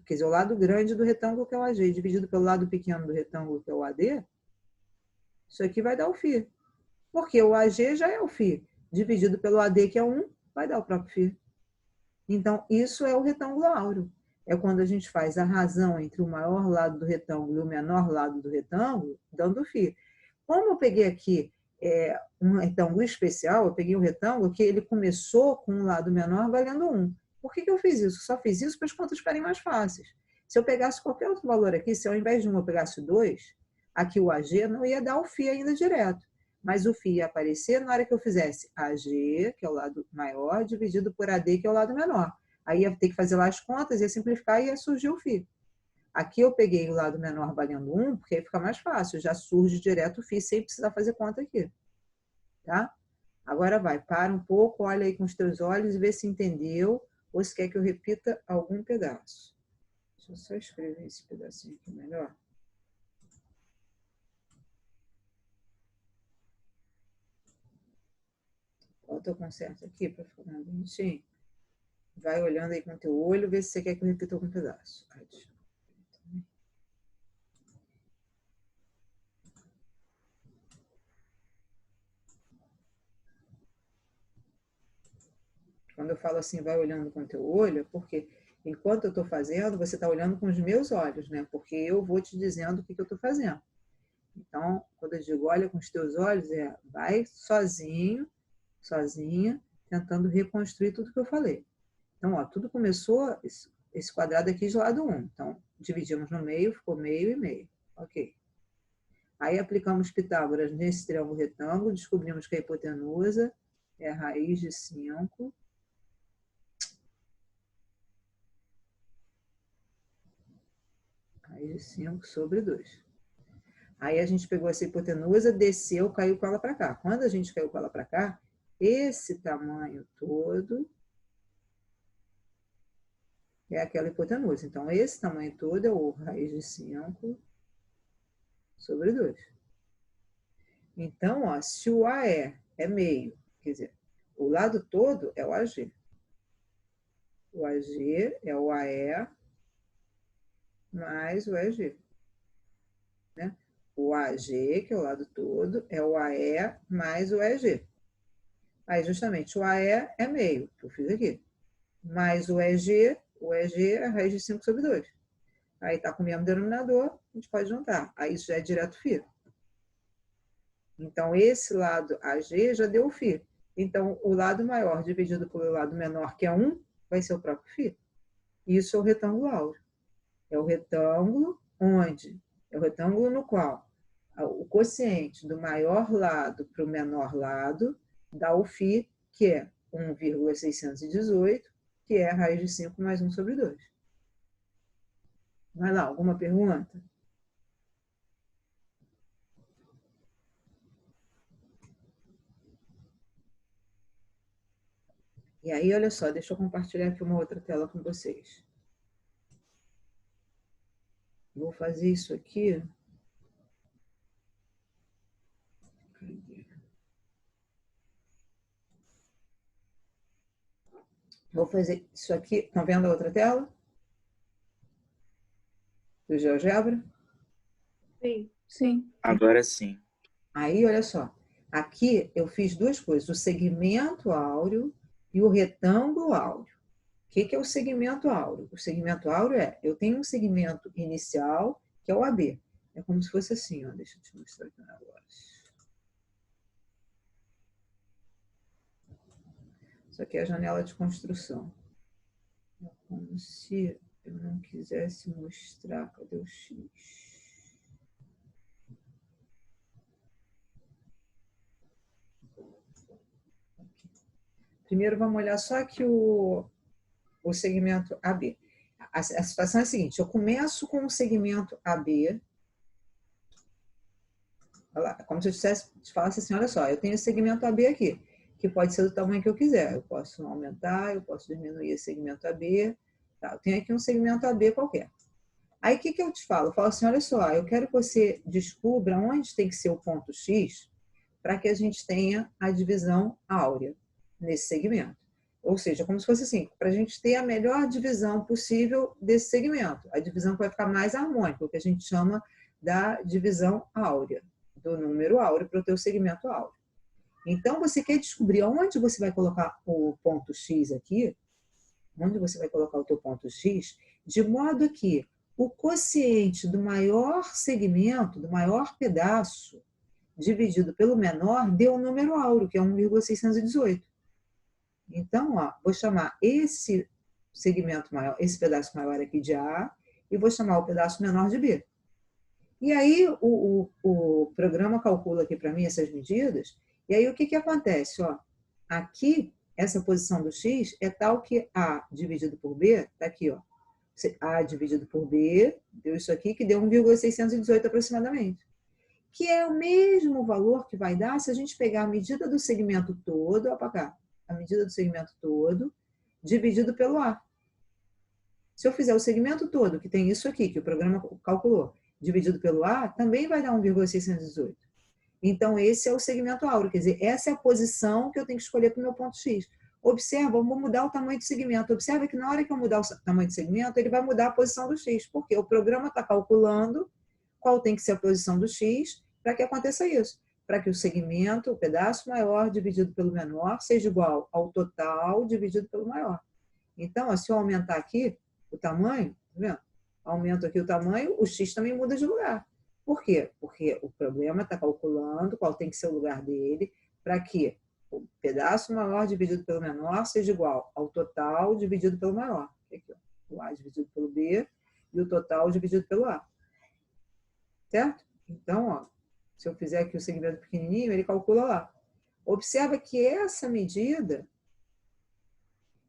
A: quer dizer, o lado grande do retângulo, que é o AG, dividido pelo lado pequeno do retângulo, que é o AD, isso aqui vai dar o φ. Porque o AG já é o φ. Dividido pelo AD, que é 1, vai dar o próprio φ. Então, isso é o retângulo áureo. É quando a gente faz a razão entre o maior lado do retângulo e o menor lado do retângulo, dando φ. Como eu peguei aqui um retângulo especial, eu peguei um retângulo que ele começou com um lado menor valendo 1. Por que eu fiz isso? Só fiz isso para as contas ficarem mais fáceis. Se eu pegasse qualquer outro valor aqui, se ao invés de 1 eu pegasse 2, aqui o AG não ia dar o φ ainda direto. Mas o φ ia aparecer na hora que eu fizesse AG, que é o lado maior, dividido por AD, que é o lado menor. Aí ia ter que fazer lá as contas, ia simplificar e ia surgir o φ. Aqui eu peguei o lado menor valendo 1, porque aí fica mais fácil, já surge direto o φ sem precisar fazer conta aqui. Tá? Agora vai, para um pouco, olha aí com os teus olhos e vê se entendeu ou se quer que eu repita algum pedaço. Deixa eu só escrever esse pedacinho aqui melhor. Bota o conserto aqui para ficar mais bonitinho. Vai olhando aí com o teu olho, vê se você quer que eu repita algum pedaço. Quando eu falo assim, vai olhando com o teu olho, porque enquanto eu estou fazendo, você está olhando com os meus olhos, né? Porque eu vou te dizendo o que eu estou fazendo. Então, quando eu digo olha com os teus olhos, vai sozinho, sozinha, tentando reconstruir tudo que eu falei. Então, ó, tudo começou, esse quadrado aqui de lado 1. Então, dividimos no meio, ficou meio e meio. Ok. Aí aplicamos Pitágoras nesse triângulo retângulo, descobrimos que a hipotenusa é a raiz de 5. Raiz de 5 sobre 2. Aí a gente pegou essa hipotenusa, desceu, caiu com ela para cá. Quando a gente caiu com ela para cá, esse tamanho todo é aquela hipotenusa. Então, esse tamanho todo é o raiz de 5 sobre 2. Então, ó, se o AE é meio, quer dizer, o lado todo é o AG. O AG é o AE mais o EG. Né? O AG, que é o lado todo, é o AE mais o EG. Aí, justamente, o AE é meio, que eu fiz aqui. Mais o EG é a raiz de 5 sobre 2. Aí está com o mesmo denominador, a gente pode juntar. Aí isso já é direto φ. Então, esse lado AG já deu o φ. Então, o lado maior dividido pelo lado menor, que é 1, vai ser o próprio φ. Isso é o retângulo áureo. É o retângulo onde? É o retângulo no qual o quociente do maior lado para o menor lado dá o φ, que é 1,618, que é a raiz de 5 mais 1 sobre 2. Vai lá, alguma pergunta? E aí, olha só, deixa eu compartilhar aqui uma outra tela com vocês. Vou fazer isso aqui. Vou fazer isso aqui. Estão vendo a outra tela? Do GeoGebra?
B: Sim.
D: Sim.
C: Agora sim.
A: Aí, olha só. Aqui eu fiz duas coisas. O segmento áureo e o retângulo áureo. O que é o segmento áureo? O segmento áureo eu tenho um segmento inicial, que é o AB. É como se fosse assim, ó. Deixa eu te mostrar aqui um negócio. Isso aqui é a janela de construção. É como se eu não quisesse mostrar. Cadê o X? Primeiro vamos olhar só aqui o segmento AB. A situação é a seguinte, eu começo com o segmento AB, como se eu te falasse assim, olha só, eu tenho esse segmento AB aqui, que pode ser do tamanho que eu quiser. Eu posso aumentar, eu posso diminuir esse segmento AB. Tá? Eu tenho aqui um segmento AB qualquer. Aí o que eu te falo? Eu falo assim, olha só, eu quero que você descubra onde tem que ser o ponto X para que a gente tenha a divisão áurea nesse segmento. Ou seja, como se fosse assim, para a gente ter a melhor divisão possível desse segmento. A divisão que vai ficar mais harmônica, o que a gente chama da divisão áurea, do número áureo para o teu segmento áureo. Então, você quer descobrir onde você vai colocar o ponto X aqui, onde você vai colocar o teu ponto X, de modo que o quociente do maior segmento, do maior pedaço, dividido pelo menor, dê o número áureo, que é 1,618. Então, ó, vou chamar esse segmento maior, esse pedaço maior aqui de A, e vou chamar o pedaço menor de B. E aí o programa calcula aqui para mim essas medidas, e aí o que acontece? Ó, aqui, essa posição do X é tal que A dividido por B, está aqui, ó, A dividido por B, deu isso aqui, que deu 1,618 aproximadamente. Que é o mesmo valor que vai dar se a gente pegar a medida do segmento todo, ó, para cá, a medida do segmento todo, dividido pelo A. Se eu fizer o segmento todo, que tem isso aqui, que o programa calculou, dividido pelo A, também vai dar 1,618. Então, esse é o segmento áureo, quer dizer, essa é a posição que eu tenho que escolher para o meu ponto X. Observa, vou mudar o tamanho do segmento. Observa que na hora que eu mudar o tamanho do segmento, ele vai mudar a posição do X, porque o programa está calculando qual tem que ser a posição do X para que aconteça isso. Para que o segmento, o pedaço maior dividido pelo menor, seja igual ao total dividido pelo maior. Então, se eu aumentar aqui o tamanho, tá vendo? Aumento aqui o tamanho, o X também muda de lugar. Por quê? Porque o programa está calculando qual tem que ser o lugar dele para que o pedaço maior dividido pelo menor seja igual ao total dividido pelo maior. Aqui, ó, o A dividido pelo B e o total dividido pelo A. Certo? Então, ó, se eu fizer aqui o segmento pequenininho, ele calcula lá. Observa que essa medida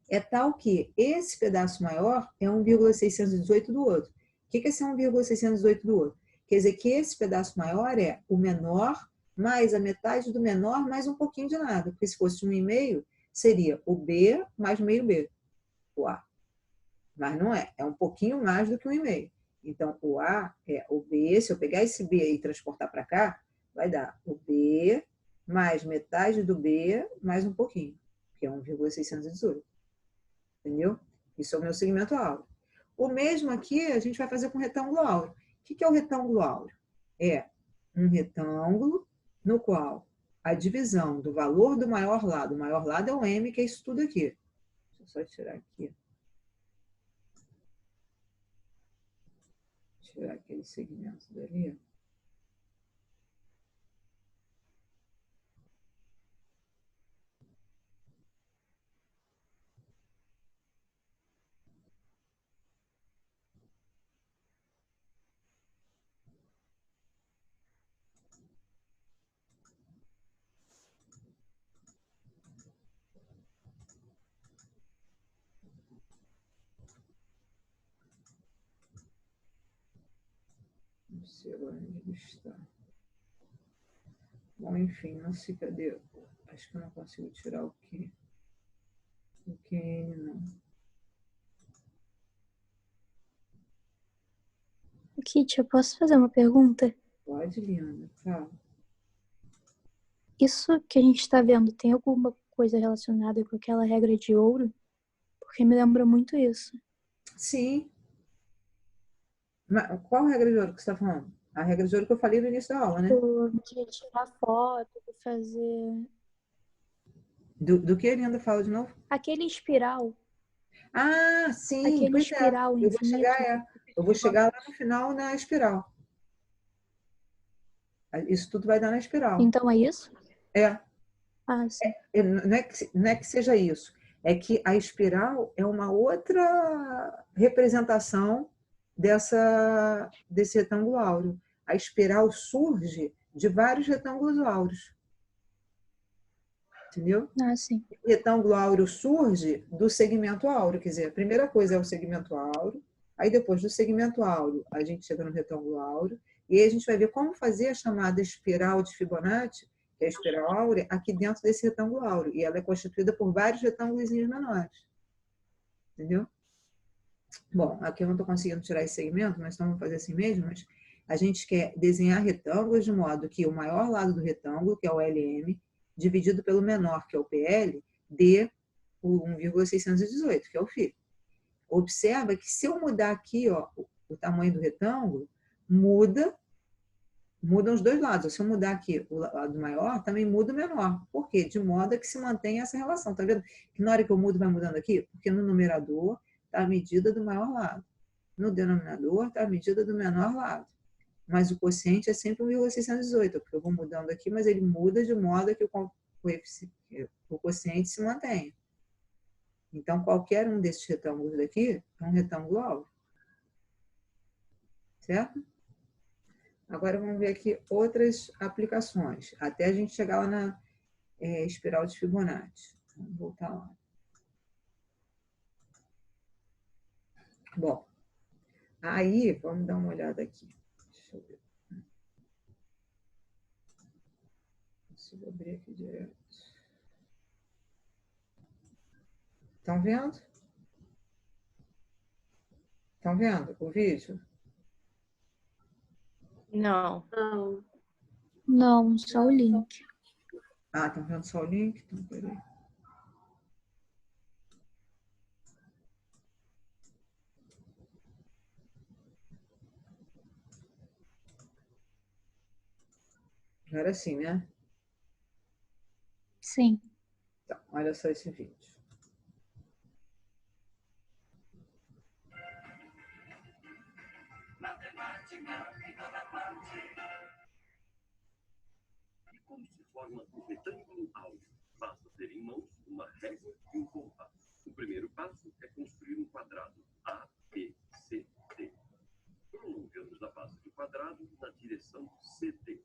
A: é tal que esse pedaço maior é 1,618 do outro. O que é esse 1,618 do outro? Quer dizer que esse pedaço maior é o menor mais a metade do menor mais um pouquinho de nada. Porque se fosse 1,5, seria o B mais meio B, o A. Mas não é, é um pouquinho mais do que 1,5. Então, o A é o B, se eu pegar esse B e transportar para cá, vai dar o B mais metade do B mais um pouquinho, que é 1,618. Entendeu? Isso é o meu segmento áureo. O mesmo aqui a gente vai fazer com retângulo áureo. O que é o retângulo áureo? É um retângulo no qual a divisão do valor do maior lado, o maior lado é o M, que é isso tudo aqui. Deixa eu só tirar aqui. Tirar aquele segmento dali. Não sei onde ele está. Bom, enfim, não sei cadê. Acho que eu não consigo tirar o Q. O QN não.
D: Kit, eu posso fazer uma pergunta?
A: Pode, Liana, fala.
D: Isso que a gente está vendo tem alguma coisa relacionada com aquela regra de ouro? Porque me lembra muito isso.
A: Sim. Qual regra de ouro que você está falando? A regra de ouro que eu falei no início da aula, né?
D: De tirar foto, de fazer...
A: Do que ele ainda fala de novo?
D: Aquele espiral.
A: Ah, sim,
D: Aquele
A: pois é.
D: espiral infinito.
A: Eu vou chegar lá no final na espiral. Isso tudo vai dar na espiral.
D: Então é isso?
A: É.
D: Ah, sim.
A: Não é que seja isso. É que a espiral é uma outra representação desse retângulo áureo. A espiral surge de vários retângulos áureos. Entendeu?
D: Ah, sim.
A: O retângulo áureo surge do segmento áureo. Quer dizer, a primeira coisa é o segmento áureo, aí depois do segmento áureo a gente chega no retângulo áureo, e aí a gente vai ver como fazer a chamada espiral de Fibonacci, que é a espiral áurea, aqui dentro desse retângulo áureo. E ela é constituída por vários retângulos menores. Entendeu? Bom, aqui eu não estou conseguindo tirar esse segmento, mas então vamos fazer assim mesmo. Mas a gente quer desenhar retângulos de modo que o maior lado do retângulo, que é o LM, dividido pelo menor, que é o PL, dê o 1,618, que é o φ. Observa que se eu mudar aqui ó, o tamanho do retângulo, mudam os dois lados. Se eu mudar aqui o lado maior, também muda o menor. Por quê? De modo que se mantenha essa relação. Tá vendo que na hora que eu mudo, vai mudando aqui? Porque no numerador está a medida do maior lado. No denominador está a medida do menor lado. Mas o quociente é sempre 1,618, porque eu vou mudando aqui, mas ele muda de modo que o quociente se mantenha. Então, qualquer um desses retângulos daqui é um retângulo áureo. Certo? Agora, vamos ver aqui outras aplicações, até a gente chegar lá na espiral de Fibonacci. Vamos voltar lá. Bom, aí, vamos dar uma olhada aqui. Deixa eu ver. Consigo abrir aqui direto. Estão vendo? Estão vendo o vídeo?
E: Não.
B: Não.
D: Não, só o link.
A: Ah, estão vendo só o link? Então, peraí. Era assim, né?
D: Sim.
A: Então, olha só esse vídeo.
F: E como se forma o retângulo áureo? Basta ter em mãos uma régua e um compasso. O primeiro passo é construir um quadrado A, B, C, D. Prolongamos a base do quadrado na direção CD.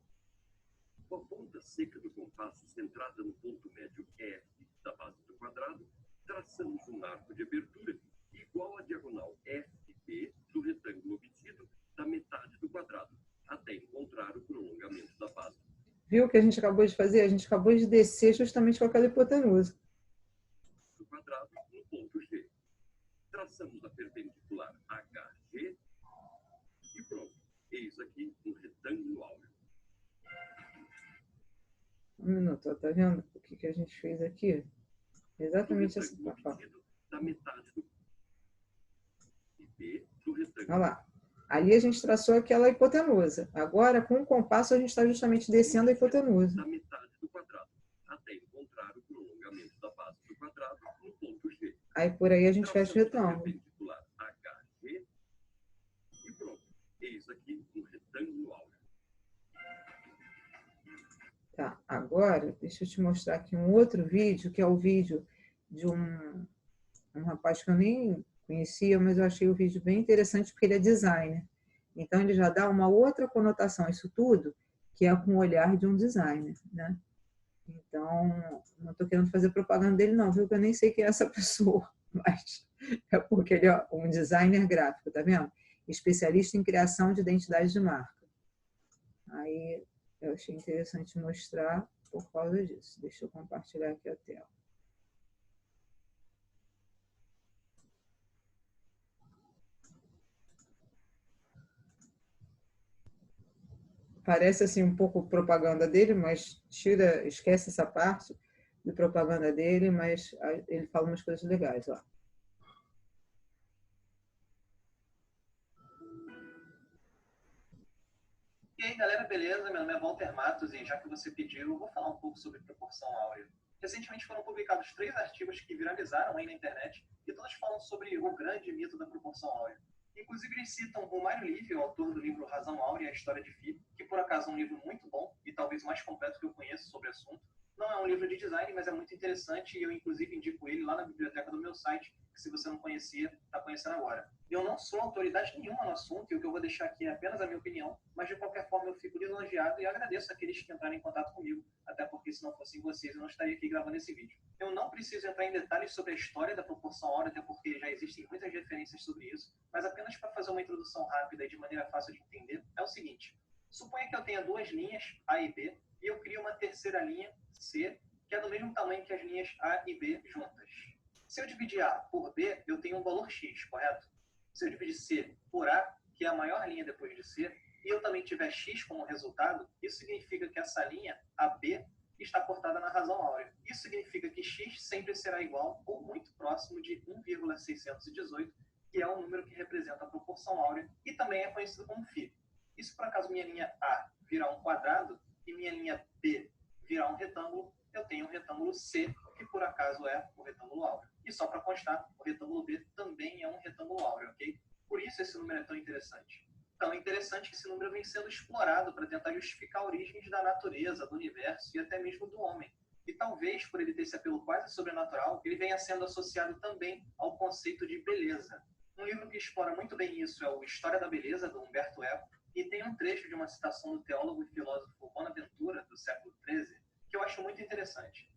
F: Com a ponta seca do compasso centrada no ponto médio F da base do quadrado, traçamos um arco de abertura igual à diagonal FB do retângulo obtido da metade do quadrado, até encontrar o prolongamento da base.
A: Viu o que a gente acabou de fazer? A gente acabou de descer justamente com aquela hipotenusa.
F: Do quadrado no ponto G. Traçamos a perpendicular HG e pronto. Eis aqui um retângulo áureo.
A: Um minuto, tá vendo o que a gente fez aqui? Exatamente essa parte.
F: Da metade do B do retângulo.
A: Olha lá. Ali a gente traçou aquela hipotenusa. Agora, com o compasso, a gente está justamente descendo a hipotenusa.
F: Da metade do quadrado, até encontrar o prolongamento da base do quadrado no ponto G.
A: Aí, por aí, a gente fecha o retângulo.
F: Perpendicular HG e pronto. Eis aqui um retângulo áureo.
A: Tá, agora, deixa eu te mostrar aqui um outro vídeo, que é o vídeo de um rapaz que eu nem conhecia, mas eu achei o vídeo bem interessante porque ele é designer. Então, ele já dá uma outra conotação a isso tudo, que é com o olhar de um designer, né? Então, não estou querendo fazer propaganda dele não, viu? Porque eu nem sei quem é essa pessoa, mas é porque ele é um designer gráfico, tá vendo? Especialista em criação de identidade de marca. Aí, eu achei interessante mostrar por causa disso. Deixa eu compartilhar aqui a tela. Parece assim um pouco propaganda dele, mas esquece essa parte de propaganda dele, mas ele fala umas coisas legais, ó.
G: aí, galera, beleza? Meu nome é Walter Matos e já que você pediu, eu vou falar um pouco sobre proporção áurea. Recentemente foram publicados 3 artigos que viralizaram aí na internet e todos falam sobre o grande mito da proporção áurea. Inclusive, eles citam o Mário Livy, o autor do livro Razão Áurea e a História de Phi, que por acaso é um livro muito bom e talvez o mais completo que eu conheço sobre o assunto. Não é um livro de design, mas é muito interessante e eu, inclusive, indico ele lá na biblioteca do meu site, que se você não conhecia, está conhecendo agora. Eu não sou autoridade nenhuma no assunto e o que eu vou deixar aqui é apenas a minha opinião, mas de qualquer forma eu fico lisonjeado e agradeço aqueles que entraram em contato comigo, até porque se não fossem vocês eu não estaria aqui gravando esse vídeo. Eu não preciso entrar em detalhes sobre a história da proporção áurea, até porque já existem muitas referências sobre isso, mas apenas para fazer uma introdução rápida e de maneira fácil de entender, é o seguinte. Suponha que eu tenha 2 linhas, A e B, e eu crio uma terceira linha, C, que é do mesmo tamanho que as linhas A e B juntas. Se eu dividir A por B, eu tenho um valor X, correto? Se eu dividir C por A, que é a maior linha depois de C, e eu também tiver X como resultado, isso significa que essa linha, AB, está cortada na razão áurea. Isso significa que X sempre será igual ou muito próximo de 1,618, que é o número que representa a proporção áurea e também é conhecido como φ. E se por acaso minha linha A virar um quadrado e minha linha B virar um retângulo, eu tenho um retângulo C, que por acaso é o retângulo áureo. E só para constar, o retângulo B também é um retângulo áureo, ok? Por isso esse número é tão interessante. Então é interessante que esse número vem sendo explorado para tentar justificar origens da natureza, do universo e até mesmo do homem. E talvez, por ele ter esse apelo quase sobrenatural, ele venha sendo associado também ao conceito de beleza. Um livro que explora muito bem isso é o História da Beleza, do Humberto Eco, e tem um trecho de uma citação do teólogo e filósofo Bonaventura, do século XIII, que eu acho muito interessante.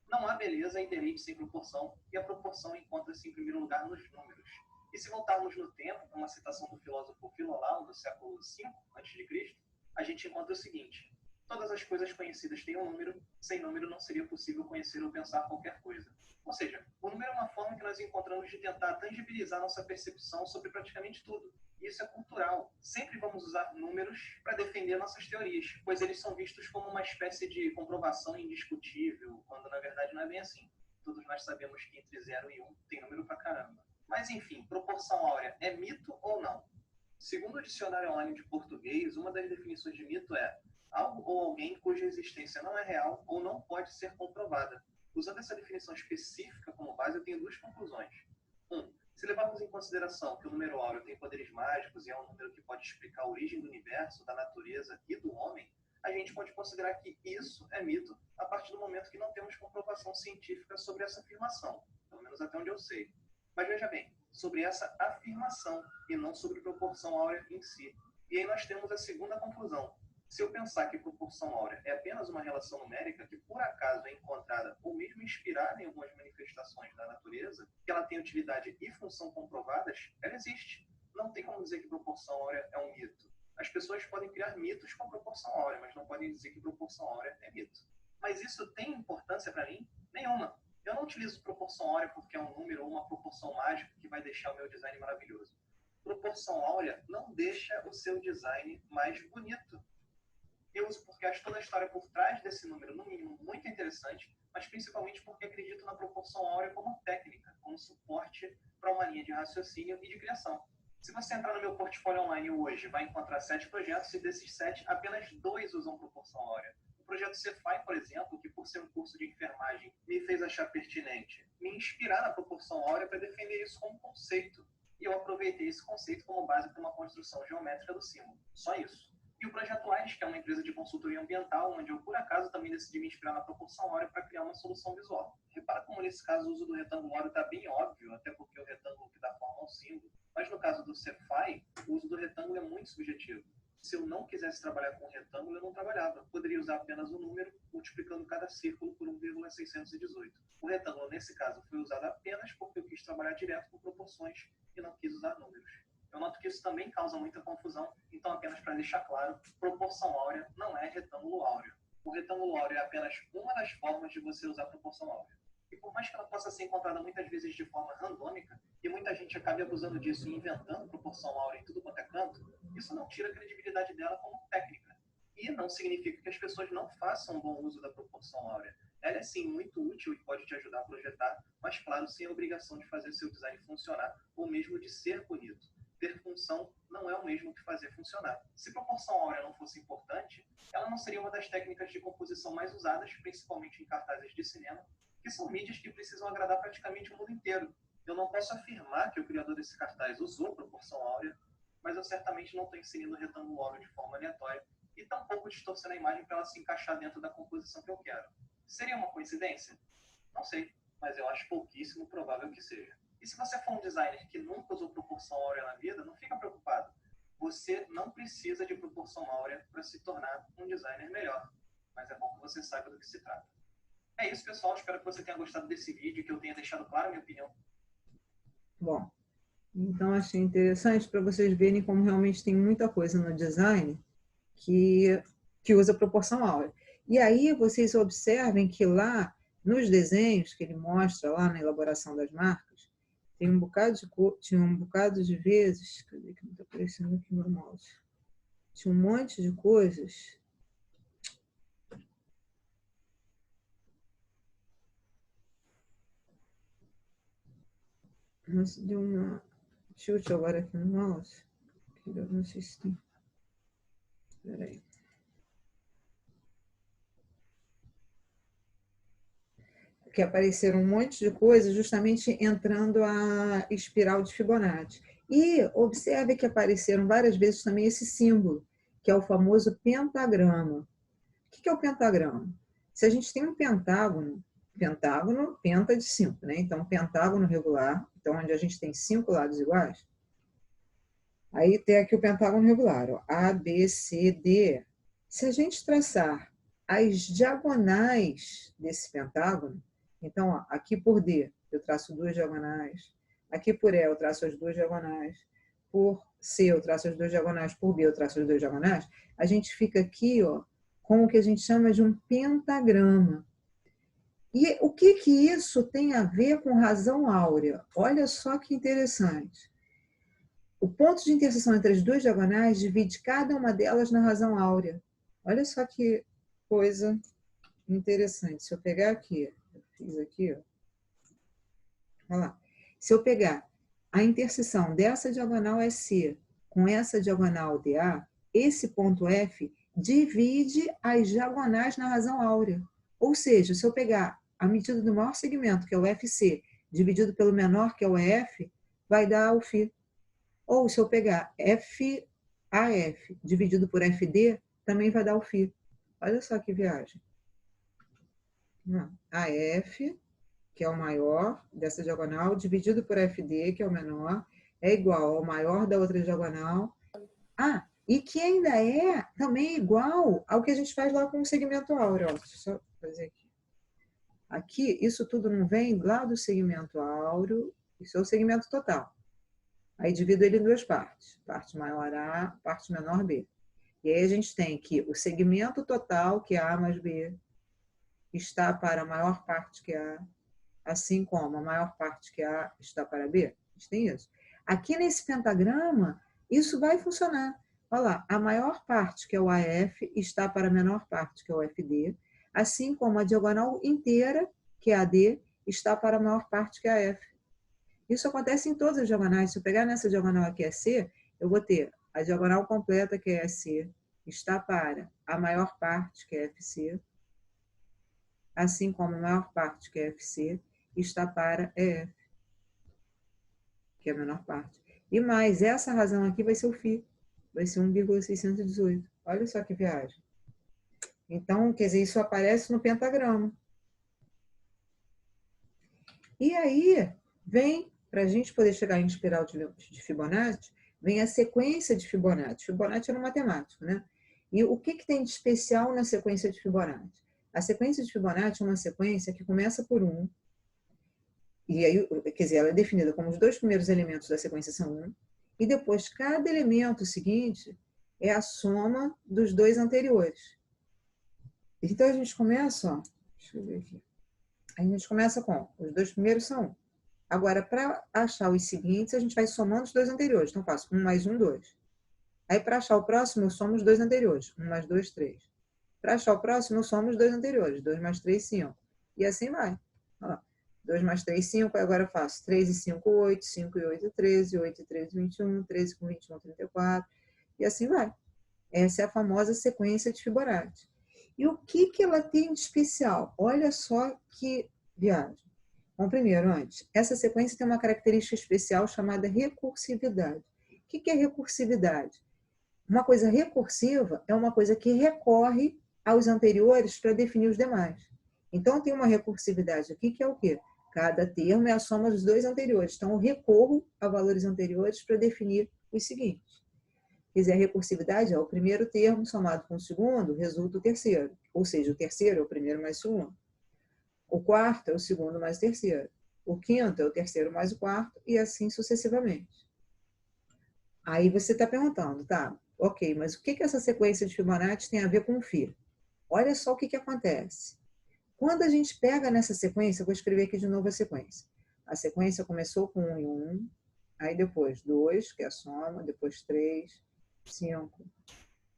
G: Não há beleza inerente sem proporção, e a proporção encontra-se em primeiro lugar nos números. E se voltarmos no tempo, para uma citação do filósofo Filolau, do século V a.C., a gente encontra o seguinte: todas as coisas conhecidas têm um número, sem número não seria possível conhecer ou pensar qualquer coisa. Ou seja, o número é uma forma que nós encontramos de tentar tangibilizar nossa percepção sobre praticamente tudo. E isso é cultural. Sempre vamos usar números para defender nossas teorias, pois eles são vistos como uma espécie de comprovação indiscutível, quando na verdade não é bem assim. Todos nós sabemos que entre 0 e 1 tem número pra caramba. Mas enfim, proporção áurea é mito ou não? Segundo o dicionário online de português, uma das definições de mito é algo ou alguém cuja existência não é real ou não pode ser comprovada. Usando essa definição específica como base, eu tenho 2 conclusões. 1. Se levarmos em consideração que o número áureo tem poderes mágicos e é um número que pode explicar a origem do universo, da natureza e do homem, a gente pode considerar que isso é mito a partir do momento que não temos comprovação científica sobre essa afirmação, pelo menos até onde eu sei. Mas veja bem, sobre essa afirmação e não sobre proporção áurea em si. E aí nós temos a segunda conclusão. Se eu pensar que proporção áurea é apenas uma relação numérica que por acaso é encontrada ou mesmo inspirada em algumas manifestações da natureza, que ela tem utilidade e função comprovadas, ela existe. Não tem como dizer que proporção áurea é um mito. As pessoas podem criar mitos com proporção áurea, mas não podem dizer que proporção áurea é mito. Mas isso tem importância para mim? Nenhuma. Eu não utilizo proporção áurea porque é um número ou uma proporção mágica que vai deixar o meu design maravilhoso. Proporção áurea não deixa o seu design mais bonito. Eu uso porque acho toda a história por trás desse número, no mínimo, muito interessante, mas principalmente porque acredito na proporção áurea como técnica, como suporte para uma linha de raciocínio e de criação. Se você entrar no meu portfólio online hoje, vai encontrar 7 projetos e desses 7, apenas 2 usam proporção áurea. O projeto Cefai, por exemplo, que por ser um curso de enfermagem me fez achar pertinente, me inspirar na proporção áurea para defender isso como conceito. E eu aproveitei esse conceito como base para uma construção geométrica do símbolo. Só isso. E o Projeto Aires, que é uma empresa de consultoria ambiental, onde eu, por acaso, também decidi me inspirar na proporção áurea para criar uma solução visual. Repara como, nesse caso, o uso do retângulo áureo está bem óbvio, até porque é o retângulo que dá forma ao símbolo. Mas no caso do Cefai, o uso do retângulo é muito subjetivo. Se eu não quisesse trabalhar com retângulo, eu não trabalhava. Poderia usar apenas o número, multiplicando cada círculo por 1,618. O retângulo, nesse caso, foi usado apenas porque eu quis trabalhar direto com proporções e não quis usar números. Eu noto que isso também causa muita confusão, então apenas para deixar claro, proporção áurea não é retângulo áureo. O retângulo áureo é apenas uma das formas de você usar proporção áurea. E por mais que ela possa ser encontrada muitas vezes de forma randômica, e muita gente acabe abusando disso e inventando proporção áurea em tudo quanto é canto, isso não tira a credibilidade dela como técnica. E não significa que as pessoas não façam um bom uso da proporção áurea. Ela é sim muito útil e pode te ajudar a projetar, mas claro, sem a obrigação de fazer seu design funcionar ou mesmo de ser bonito. Ter função não é o mesmo que fazer funcionar. Se proporção áurea não fosse importante, ela não seria uma das técnicas de composição mais usadas, principalmente em cartazes de cinema, que são mídias que precisam agradar praticamente o mundo inteiro. Eu não posso afirmar que o criador desse cartaz usou proporção áurea, mas eu certamente não estou inserindo retângulo áureo de forma aleatória e tampouco distorcendo a imagem para ela se encaixar dentro da composição que eu quero. Seria uma coincidência? Não sei, mas eu acho pouquíssimo provável que seja. E se você for um designer que nunca usou proporção áurea na vida, não fica preocupado. Você não precisa de proporção áurea para se tornar um designer melhor. Mas é bom que você saiba do que se trata. É isso, pessoal. Espero que você tenha gostado desse vídeo e que eu tenha deixado clara a minha opinião.
A: Bom, então achei interessante para vocês verem como realmente tem muita coisa no design que usa proporção áurea. E aí vocês observem que lá, nos desenhos que ele mostra lá na elaboração das marcas, tem tinha um bocado de vezes, cadê que não está aparecendo aqui no mouse? Tinha um monte de coisas. Nossa, deu uma chute agora aqui no mouse. Eu não sei se tem. Espera aí. Que apareceram um monte de coisas justamente entrando a espiral de Fibonacci. E observe que apareceram várias vezes também esse símbolo, que é o famoso pentagrama. O que é o pentagrama? Se a gente tem um pentágono, penta de 5, né? Então, pentágono regular, então onde a gente tem 5 lados iguais, aí tem aqui o pentágono regular, ó, A, B, C, D. Se a gente traçar as diagonais desse pentágono, então, ó, aqui por D, eu traço 2 diagonais. Aqui por E, eu traço as 2 diagonais. Por C, eu traço as 2 diagonais. Por B, eu traço as 2 diagonais. A gente fica aqui, ó, com o que a gente chama de um pentagrama. E o que isso tem a ver com razão áurea? Olha só que interessante. O ponto de interseção entre as 2 diagonais divide cada uma delas na razão áurea. Olha só que coisa interessante. Se eu pegar aqui, fiz aqui, ó. Olha lá. Se eu pegar a interseção dessa diagonal SC com essa diagonal DA, esse ponto F divide as diagonais na razão áurea. Ou seja, se eu pegar a medida do maior segmento, que é o FC, dividido pelo menor, que é o EF, vai dar o φ. Ou se eu pegar FAF dividido por FD, também vai dar o φ. Olha só que viagem. AF, que é o maior dessa diagonal, dividido por FD, que é o menor, é igual ao maior da outra diagonal. E que ainda é também igual ao que a gente faz lá com o segmento áureo. Deixa eu só fazer aqui. Aqui, isso tudo não vem lá do segmento áureo, isso é o segmento total. Aí divido ele em 2 partes, parte maior A, parte menor B. E aí a gente tem que o segmento total, que é A mais B, está para a maior parte que é A, assim como a maior parte que é A está para B. A gente tem isso. Aqui nesse pentagrama, isso vai funcionar. Olha lá, a maior parte, que é o AF, está para a menor parte, que é o FD, assim como a diagonal inteira, que é a AD, está para a maior parte, que é a F. Isso acontece em todas as diagonais. Se eu pegar nessa diagonal aqui, é C, eu vou ter a diagonal completa, que é SC, está para a maior parte, que é FC, assim como a maior parte, que é FC, está para EF, que é a menor parte. E mais, essa razão aqui vai ser o φ, vai ser 1,618. Olha só que viagem. Então, quer dizer, isso aparece no pentagrama. E aí, vem, para a gente poder chegar em espiral de Fibonacci, vem a sequência de Fibonacci. Fibonacci era um matemático, né? E o que tem de especial na sequência de Fibonacci? A sequência de Fibonacci é uma sequência que começa por 1, e aí, quer dizer, ela é definida como os 2 primeiros elementos da sequência são 1, e depois cada elemento seguinte é a soma dos 2 anteriores. Então a gente começa, ó, deixa eu ver aqui. A gente começa com os 2 primeiros são 1. Agora, para achar os seguintes, a gente vai somando os 2 anteriores. Então, eu faço 1 mais 1, 2. Aí, para achar o próximo, eu somo os 2 anteriores. 1 mais 2, 3. Para achar o próximo, eu somo os 2 anteriores. 2 mais 3, 5. E assim vai. Ó. 2 mais 3, 5. Agora eu faço 3 e 5, 8. 5 e 8, 13. 8 e 3, 21. 13 com 21, 34. E assim vai. Essa é a famosa sequência de Fibonacci. E o que ela tem de especial? Olha só que viagem. Bom, primeiro, antes, essa sequência tem uma característica especial chamada recursividade. O que é recursividade? Uma coisa recursiva é uma coisa que recorre aos anteriores para definir os demais. Então, tem uma recursividade aqui que é o quê? Cada termo é a soma dos dois anteriores. Então, eu recorro a valores anteriores para definir os seguintes. Quer dizer, a recursividade é o primeiro termo somado com o segundo, resulta o terceiro. Ou seja, o terceiro é o primeiro mais o segundo. O quarto é o segundo mais o terceiro. O quinto é o terceiro mais o quarto, e assim sucessivamente. Aí você está perguntando, tá, ok, mas o que essa sequência de Fibonacci tem a ver com o φ? Olha só o que acontece. Quando a gente pega nessa sequência, eu vou escrever aqui de novo a sequência. A sequência começou com 1 e 1, aí depois 2, que é a soma, depois 3, 5,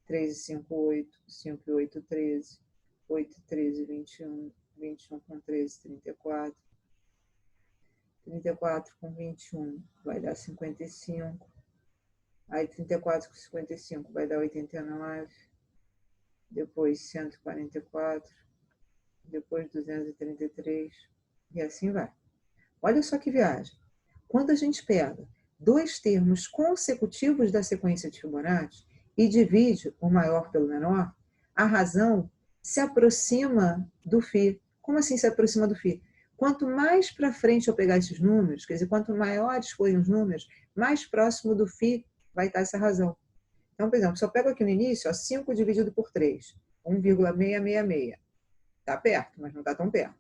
A: 3 e 5, 8, 5 e 8, 13, 8 e 13, 21, 21 com 13, 34, 34 com 21 vai dar 55, aí 34 com 55 vai dar 89, depois 144, depois 233, e assim vai. Olha só que viagem. Quando a gente pega dois termos consecutivos da sequência de Fibonacci e divide o maior pelo menor, a razão se aproxima do φ. Como assim se aproxima do φ? Quanto mais para frente eu pegar esses números, quer dizer, quanto maiores forem os números, mais próximo do φ vai estar essa razão. Então, por exemplo, se eu pego aqui no início, ó, 5 dividido por 3, 1,666. Está perto, mas não está tão perto.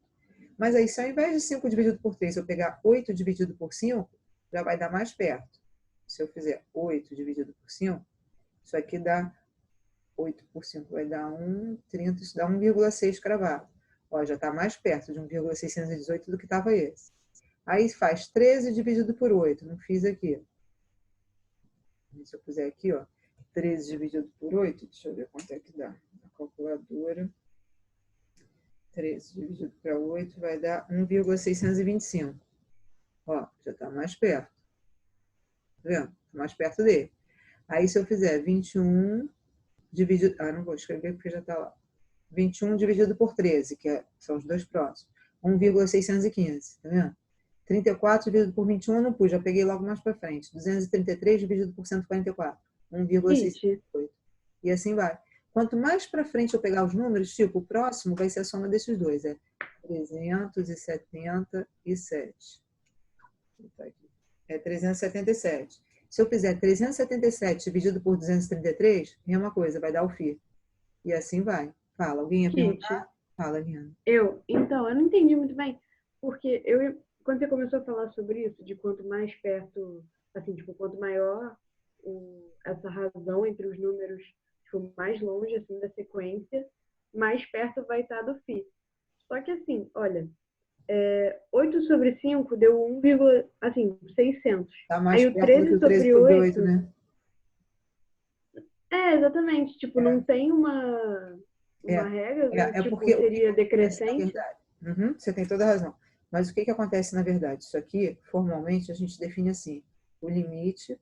A: Mas aí, se ao invés de 5 dividido por 3, eu pegar 8 dividido por 5, já vai dar mais perto. Se eu fizer 8 dividido por 5, isso aqui dá 8 por 5, vai dar 1, 30, isso dá 1,6 cravado. Ó, já está mais perto de 1,618 do que estava esse. Aí faz 13 dividido por 8, não fiz aqui. Se eu fizer aqui, ó, 13 dividido por 8, deixa eu ver quanto é que dá. A calculadora. 13 dividido para 8 vai dar 1,625. Ó, já está mais perto. Tá vendo? Tá mais perto dele. Aí, se eu fizer 21 dividido... Ah, não vou escrever porque já está lá. 21 dividido por 13, são os dois próximos. 1,615, tá vendo? 34 dividido por 21 eu não pus, já peguei logo mais para frente. 233 dividido por 144. 1,628. E assim vai. Quanto mais para frente eu pegar os números, tipo, o próximo vai ser a soma desses dois. É 377. É 377. Se eu fizer 377 dividido por 233, mesma coisa, vai dar o φ. E assim vai. Fala, alguém ia perguntar? Fala, Liana.
B: Então, eu não entendi muito bem, porque quando você começou a falar sobre isso, de quanto mais perto, assim, tipo, quanto maior essa razão entre os números, tipo, mais longe, assim, da sequência, mais perto vai estar do φ. Só que, assim, olha, 8 sobre 5 deu 600.
A: Tá mais
B: aí o
A: perto
B: 13
A: do que o
B: sobre
A: 13 sobre 8, né?
B: Exatamente. Tipo, não tem uma regra, tipo,
A: porque
B: seria decrescente.
A: Uhum, você tem toda a razão. Mas o que acontece na verdade? Isso aqui, formalmente, a gente define assim: o limite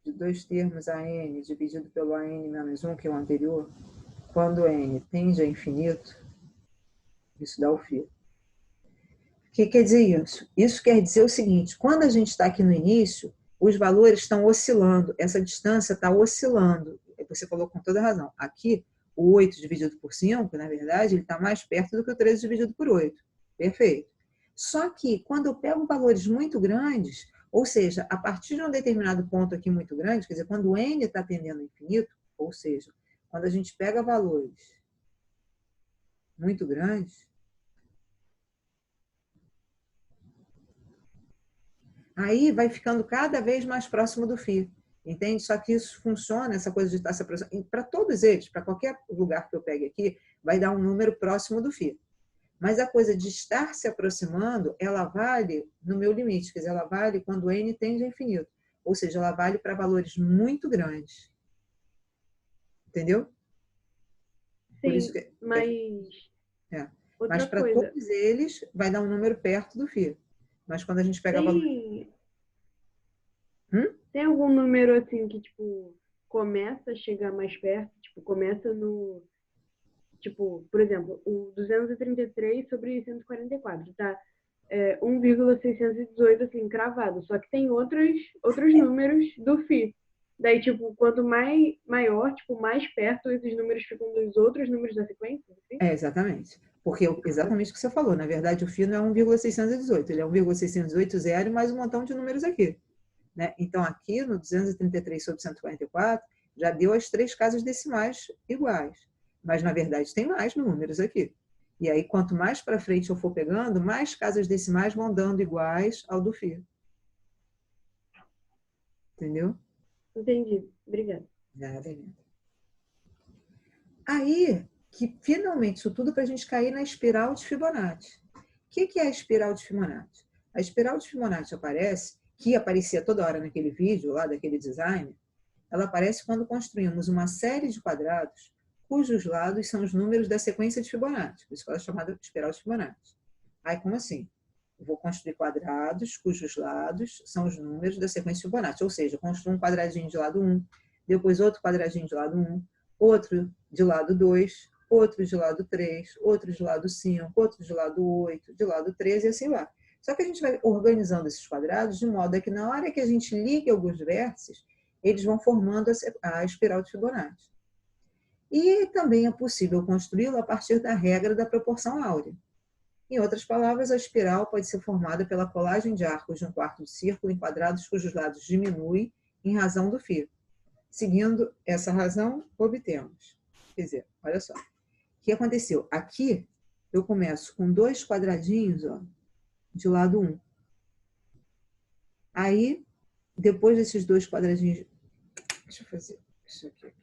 A: de dois termos AN dividido pelo AN menos 1, que é o anterior, quando N tende a infinito, isso dá o φ. O que quer dizer isso? Isso quer dizer o seguinte: quando a gente está aqui no início, os valores estão oscilando, essa distância está oscilando. Você falou com toda razão. Aqui, o 8 dividido por 5, na verdade, ele está mais perto do que o 13 dividido por 8. Perfeito. Só que, quando eu pego valores muito grandes, ou seja, a partir de um determinado ponto aqui muito grande, quer dizer, quando o n está tendendo ao infinito, ou seja, quando a gente pega valores muito grandes, aí vai ficando cada vez mais próximo do φ. Entende? Só que isso funciona, essa coisa de estar se aproximando. Para todos eles, para qualquer lugar que eu pegue aqui, vai dar um número próximo do φ. Mas a coisa de estar se aproximando, ela vale no meu limite, quer dizer, ela vale quando n tende a infinito. Ou seja, ela vale para valores muito grandes. Entendeu?
B: Sim, mas...
A: Mas
B: Outra
A: para
B: coisa,
A: todos eles, vai dar um número perto do φ. Mas quando a gente pega valor...
B: tem algum número assim que, tipo, começa a chegar mais perto? Tipo, começa no... Tipo, por exemplo, o 233 sobre 144, tá? 1,618, assim, cravado. Só que tem outros números do φ. Daí, tipo, quanto maior, tipo, mais perto esses números ficam dos outros números da sequência? Assim?
A: Exatamente. Porque exatamente o que você falou. Na verdade, o φ não é 1,618. Ele é 1,618 zero mais um montão de números aqui. Né? Então, aqui no 233 sobre 144, já deu as 3 casas decimais iguais. Mas, na verdade, tem mais números aqui. E aí, quanto mais para frente eu for pegando, mais casas decimais vão dando iguais ao do φ. Entendeu?
B: Entendi. Obrigada.
A: Nada, linda. Aí, que finalmente, isso tudo para a gente cair na espiral de Fibonacci. O que é a espiral de Fibonacci? A espiral de Fibonacci aparece, que aparecia toda hora naquele vídeo lá daquele design, ela aparece quando construímos uma série de quadrados cujos lados são os números da sequência de Fibonacci. Por isso que ela é chamada espiral de Fibonacci. Aí, como assim? Eu vou construir quadrados cujos lados são os números da sequência de Fibonacci. Ou seja, eu construo um quadradinho de lado 1, depois outro quadradinho de lado 1, outro de lado 2, outro de lado 3, outro de lado 5, outro de lado 8, de lado 13 e assim vai. Só que a gente vai organizando esses quadrados de modo que na hora que a gente liga alguns vértices, eles vão formando a espiral de Fibonacci. E também é possível construí-lo a partir da regra da proporção áurea. Em outras palavras, a espiral pode ser formada pela colagem de arcos de um quarto de círculo em quadrados cujos lados diminuem em razão do φ. Seguindo essa razão, obtemos. Quer dizer, olha só. O que aconteceu? Aqui, eu começo com 2 quadradinhos, ó, de lado 1. Aí, depois desses 2 quadradinhos... Deixa eu fazer isso aqui.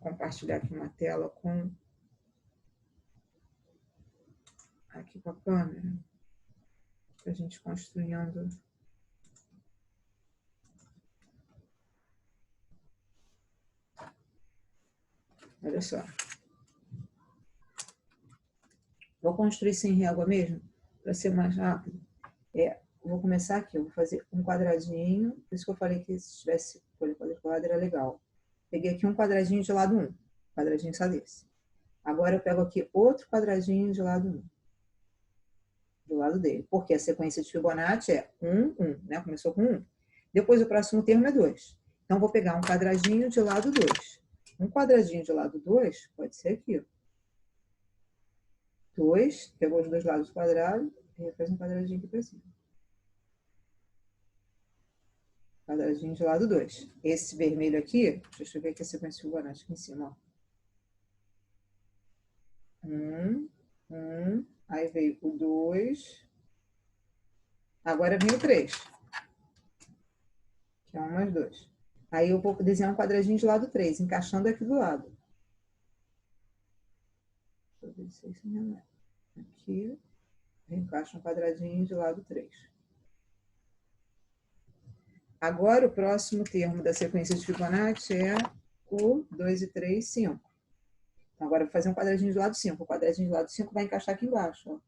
A: Compartilhar aqui uma tela com... Aqui com a câmera. Para a gente construindo... Olha só. Vou construir sem régua mesmo, para ser mais rápido. Vou começar aqui, eu vou fazer um quadradinho, por isso que eu falei que se tivesse folha quadriculada era legal. Peguei aqui um quadradinho de lado 1, quadradinho só desse. Agora eu pego aqui outro quadradinho de lado 1, do lado dele, porque a sequência de Fibonacci é 1, 1, né? Começou com 1. Depois o próximo termo é 2. Então vou pegar um quadradinho de lado 2. Um quadradinho de lado 2 pode ser aqui, ó. 2, pegou os dois lados do quadrado, e faz um quadradinho aqui para cima. Quadradinho de lado 2. Esse vermelho aqui, deixa eu escrever aqui a sequência Fibonacci aqui em cima, ó. 1, aí veio o 2. Agora vem o 3. Que é 1 mais 2. Aí eu vou desenhar um quadradinho de lado 3, encaixando aqui do lado. Deixa eu ver se isso não é. Aqui, eu encaixo um quadradinho de lado 3. Agora, o próximo termo da sequência de Fibonacci é o 2 e 3, 5. Então, agora eu vou fazer um quadradinho de lado 5. O quadradinho de lado 5 vai encaixar aqui embaixo, ó.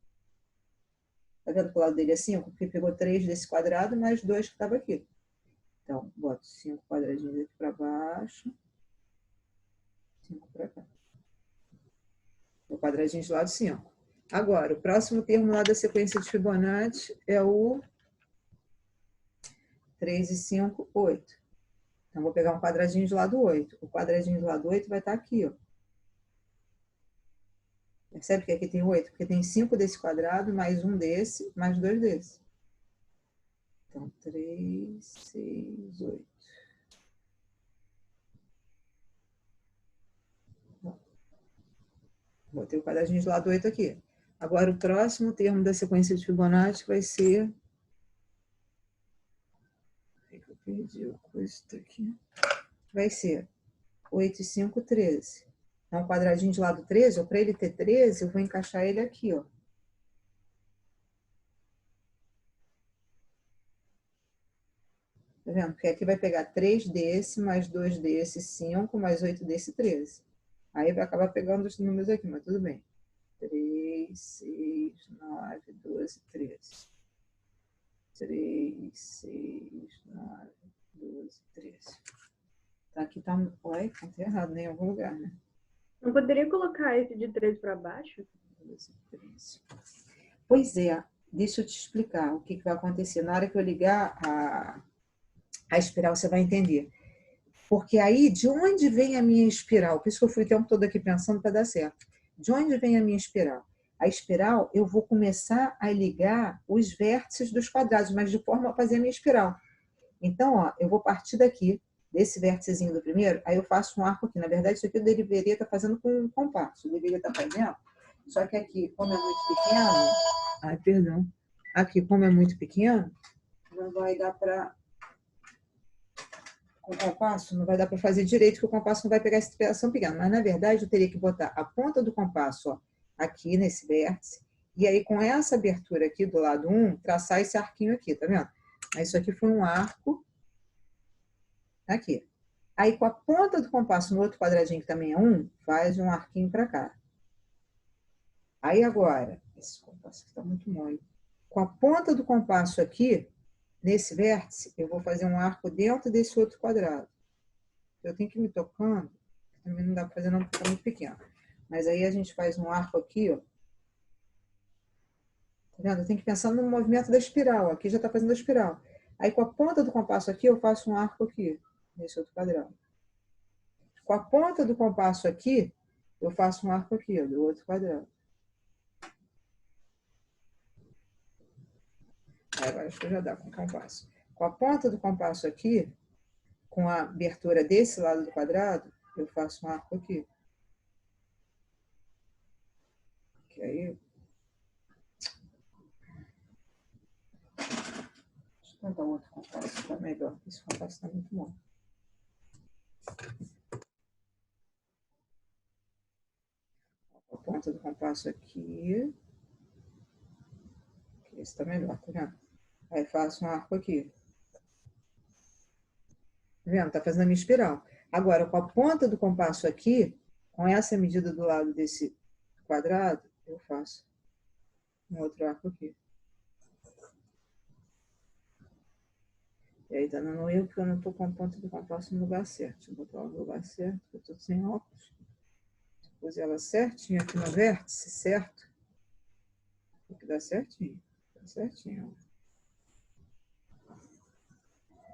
A: Tá vendo que o lado dele é 5? Porque pegou 3 desse quadrado, mais 2 que estava aqui. Então, boto 5 quadradinhos aqui para baixo. 5 para cá. O quadradinho de lado 5. Agora, o próximo termo lá da sequência de Fibonacci é o 3 e 5, 8. Então, vou pegar um quadradinho de lado 8. O quadradinho de lado 8 vai estar aqui, ó. Percebe que aqui tem 8? Porque tem 5 desse quadrado, mais 1 desse, mais 2 desse. Então, 3, 6, 8. Botei o quadradinho de lado 8 aqui. Agora, o próximo termo da sequência de Fibonacci vai ser... Eu perdi a coisa aqui. Vai ser 8 e 5, 13. Então, o quadradinho de lado 13, para ele ter 13, eu vou encaixar ele aqui, ó. Tá vendo? Porque aqui vai pegar 3 desse, mais 2 desse, 5, mais 8 desse, 13. Aí vai acabar pegando os números aqui, mas tudo bem. 3, 6, 9, 12, 13. 3, 6, 9, 12, 13. Aqui tá... Ué, contei errado, nem em algum lugar, né?
B: Não poderia colocar esse de 13 para baixo?
A: 12, 13. Pois é, deixa eu te explicar o que vai acontecer. Na hora que eu ligar a espiral, você vai entender. Porque aí, de onde vem a minha espiral? Por isso que eu fui o tempo todo aqui pensando para dar certo. De onde vem a minha espiral? A espiral, eu vou começar a ligar os vértices dos quadrados, mas de forma a fazer a minha espiral. Então, ó, eu vou partir daqui, desse vérticezinho do primeiro, aí eu faço um arco aqui. Na verdade, isso aqui eu deveria estar fazendo com um compasso. Eu deveria estar fazendo. Só que aqui, como é muito pequeno... Ai, perdão. Aqui, como é muito pequeno, não vai dar para... Com o compasso, não vai dar para fazer direito, porque o compasso não vai pegar essa expressão pequena. Mas, na verdade, eu teria que botar a ponta do compasso, ó, aqui nesse vértice, e aí com essa abertura aqui do lado 1, traçar esse arquinho aqui, tá vendo? Aí isso aqui foi um arco aqui. Aí com a ponta do compasso no outro quadradinho, que também é 1, faz um arquinho para cá. Aí agora, esse compasso aqui está muito mole. Com a ponta do compasso aqui, nesse vértice, eu vou fazer um arco dentro desse outro quadrado. Eu tenho que ir me tocando, também não dá para fazer não, porque está muito pequeno. Mas aí a gente faz um arco aqui, ó. Tá vendo? Eu tenho que pensar no movimento da espiral. Aqui já está fazendo a espiral. Aí com a ponta do compasso aqui, eu faço um arco aqui, nesse outro quadrado. Com a ponta do compasso aqui, eu faço um arco aqui, ó, do outro quadrado. Aí agora acho que já dá com o compasso. Com a ponta do compasso aqui, com a abertura desse lado do quadrado, eu faço um arco aqui. Que aí... Deixa eu tentar outro compasso, está melhor. Esse compasso está muito bom. A ponta do compasso aqui. Esse está melhor, tá vendo? Aí faço um arco aqui. Tá vendo? Tá fazendo a minha espiral. Agora, com a ponta do compasso aqui, com essa medida do lado desse quadrado, eu faço um outro arco aqui. E aí tá dando erro porque eu não tô com a ponta do compasso no lugar certo. Deixa eu botar ela no lugar certo, porque eu tô sem óculos. Pus ela certinho aqui no vértice, certo? Tem que dar certinho. Tá certinho.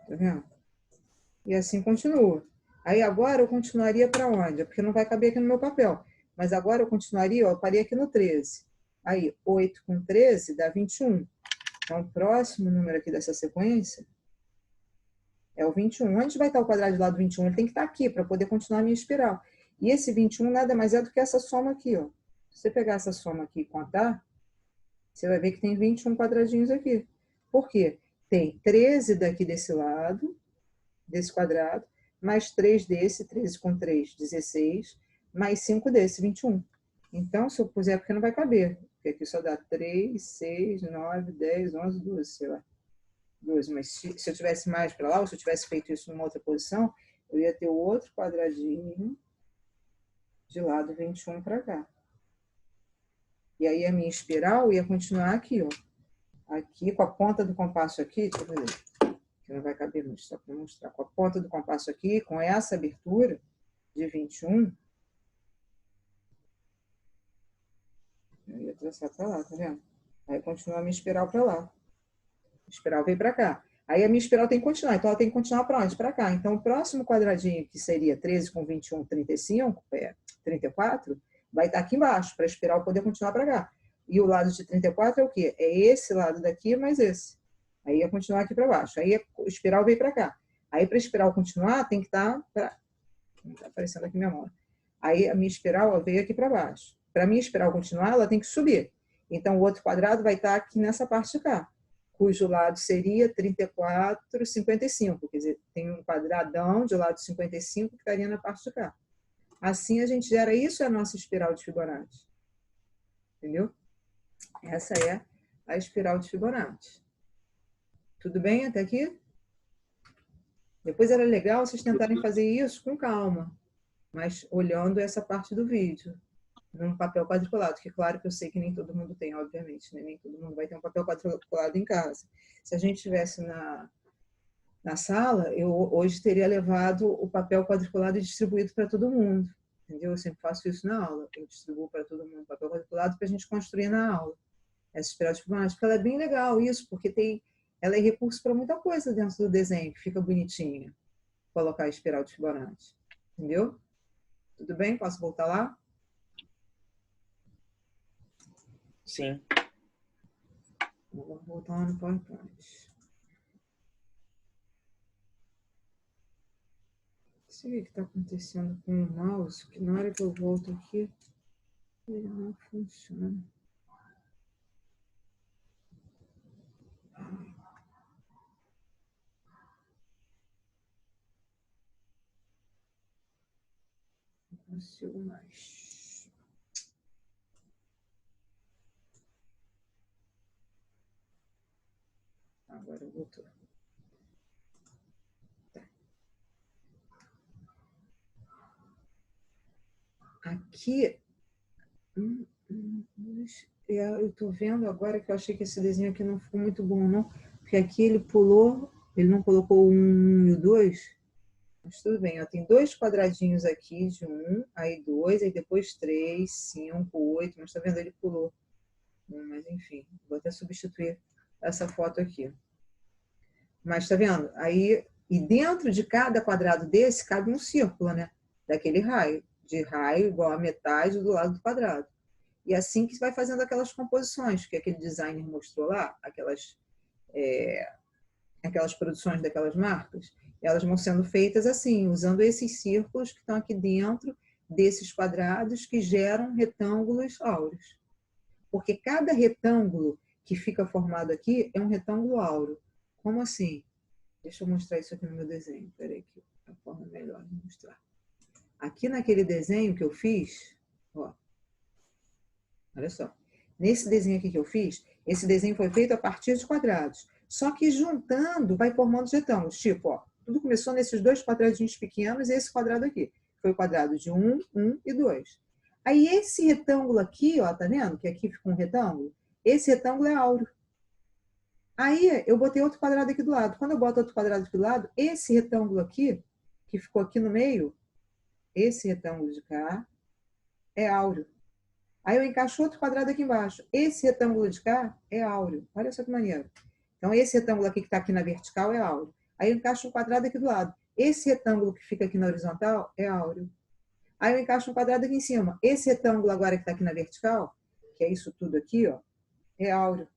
A: Tá vendo? E assim continua. Aí agora eu continuaria para onde? Porque não vai caber aqui no meu papel. Mas agora eu continuaria, ó, eu parei aqui no 13. Aí, 8 com 13 dá 21. Então, o próximo número aqui dessa sequência é o 21. Onde vai estar o quadrado de lado 21? Ele tem que estar aqui para poder continuar a minha espiral. E esse 21 nada mais é do que essa soma aqui, ó. Se você pegar essa soma aqui e contar, você vai ver que tem 21 quadradinhos aqui. Por quê? Tem 13 daqui desse lado, desse quadrado, mais 3 desse, 13 com 3, 16, mais 5 desse, 21. Então, se eu puser, porque não vai caber, porque aqui só dá 3, 6, 9, 10, 11, 12, sei lá. 12, mas se eu tivesse mais para lá, ou se eu tivesse feito isso numa outra posição, eu ia ter o outro quadradinho de lado 21 para cá. E aí a minha espiral ia continuar aqui, ó. Aqui, com a ponta do compasso aqui, deixa eu ver, que não vai caber muito, só para mostrar. Com a ponta do compasso aqui, com essa abertura de 21, eu ia traçar para lá, tá vendo? Aí continua a minha espiral para lá. A espiral veio para cá. Aí a minha espiral tem que continuar, então ela tem que continuar para onde? Para cá. Então o próximo quadradinho, que seria 13 com 21, 35, 34, vai estar aqui embaixo, para a espiral poder continuar para cá. E o lado de 34 é o quê? É esse lado daqui mais esse. Aí ia continuar aqui para baixo. Aí a espiral veio para cá. Aí para a espiral continuar, tem que estar para... Não está aparecendo aqui minha mão. Aí a minha espiral ó, veio aqui para baixo. Para a minha espiral continuar, ela tem que subir. Então o outro quadrado vai estar aqui nessa parte de cá, cujo lado seria 34, 55. Quer dizer, tem um quadradão de lado 55 que estaria na parte de cá. Assim a gente gera, isso é a nossa espiral de Fibonacci. Entendeu? Essa é a espiral de Fibonacci. Tudo bem até aqui? Depois era legal vocês tentarem fazer isso com calma. mas olhando essa parte do vídeo, num papel quadriculado, que claro que eu sei que nem todo mundo tem, obviamente, né? Nem todo mundo vai ter um papel quadriculado em casa. Se a gente estivesse na sala, eu hoje teria levado o papel quadriculado e distribuído para todo mundo, entendeu? Eu sempre faço isso na aula, eu distribuo para todo mundo o papel quadriculado para a gente construir na aula. Essa espiral de Fibonacci, porque ela é bem legal isso, porque ela é recurso para muita coisa dentro do desenho, que fica bonitinha, colocar a espiral de Fibonacci, entendeu? Tudo bem? Posso voltar lá?
C: Sim.
A: Vou voltar lá no PowerPoint. Não sei o que está acontecendo com o mouse, que na hora que eu volto aqui, ele não funciona. Não consigo mais. Agora voltou. Tá. Aqui, eu estou vendo agora que eu achei que esse desenho aqui não ficou muito bom, não. Porque aqui ele pulou, ele não colocou o 1 e o 2. Mas tudo bem, ó, tem 2 quadradinhos aqui de 1, aí 2, aí depois 3, 5, 8, mas tá vendo? Ele pulou. Mas enfim, vou até substituir essa foto aqui. Mas tá vendo? Aí, e dentro de cada quadrado desse, cabe um círculo, né? Daquele raio. De raio igual a metade do lado do quadrado. E assim que vai fazendo aquelas composições que aquele designer mostrou lá, aquelas produções daquelas marcas, elas vão sendo feitas assim, usando esses círculos que estão aqui dentro desses quadrados que geram retângulos áureos. Porque cada retângulo que fica formado aqui é um retângulo áureo. Como assim? Deixa eu mostrar isso aqui no meu desenho. Espera aí, que é a forma melhor de mostrar. Aqui naquele desenho que eu fiz, ó, olha só. Nesse desenho aqui que eu fiz, esse desenho foi feito a partir de quadrados. Só que juntando, vai formando os retângulos. Tipo, ó, tudo começou nesses 2 quadradinhos pequenos e esse quadrado aqui. Foi o quadrado de 1, 1 e 2. Aí esse retângulo aqui, ó, tá vendo? Que aqui fica um retângulo. Esse retângulo é áureo. Aí eu botei outro quadrado aqui do lado. Quando eu boto outro quadrado aqui do lado, esse retângulo aqui, que ficou aqui no meio, esse retângulo de cá, é áureo. Aí eu encaixo outro quadrado aqui embaixo. Esse retângulo de cá é áureo. Olha só que maneiro. Então, esse retângulo aqui que está aqui na vertical é áureo. Aí eu encaixo um quadrado aqui do lado. Esse retângulo que fica aqui na horizontal é áureo. Aí eu encaixo um quadrado aqui em cima. Esse retângulo agora que está aqui na vertical, que é isso tudo aqui, ó, é áureo.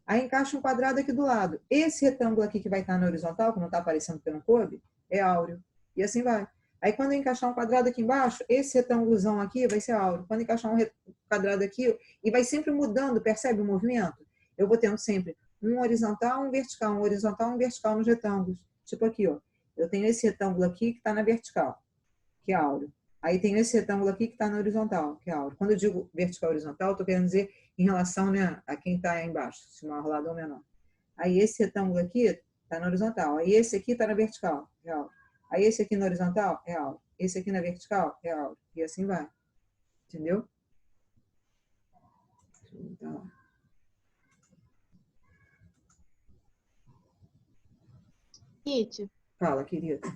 A: Aí encaixo um quadrado aqui do lado. Esse retângulo aqui que vai estar na horizontal, que não está aparecendo porque não coube, é áureo. E assim vai. Aí quando eu encaixar um quadrado aqui embaixo, esse retângulozão aqui vai ser áureo. Quando eu encaixar um quadrado aqui, e vai sempre mudando, percebe o movimento? Eu vou tendo sempre um horizontal, um vertical, um horizontal, um vertical nos retângulos. Tipo aqui, ó. Eu tenho esse retângulo aqui que está na vertical, que é áureo. Aí tenho esse retângulo aqui que está na horizontal, que é áureo. Quando eu digo vertical e horizontal, estou querendo dizer em relação, né, a quem está aí embaixo, se maior lado ou menor. Aí esse retângulo aqui está na horizontal. Aí esse aqui está na vertical, é áureo. Aí esse aqui na horizontal é áureo. Esse aqui na vertical é áureo. E assim vai. Entendeu? Deixa eu botar lá.
H: Kit,
A: Fala, querida.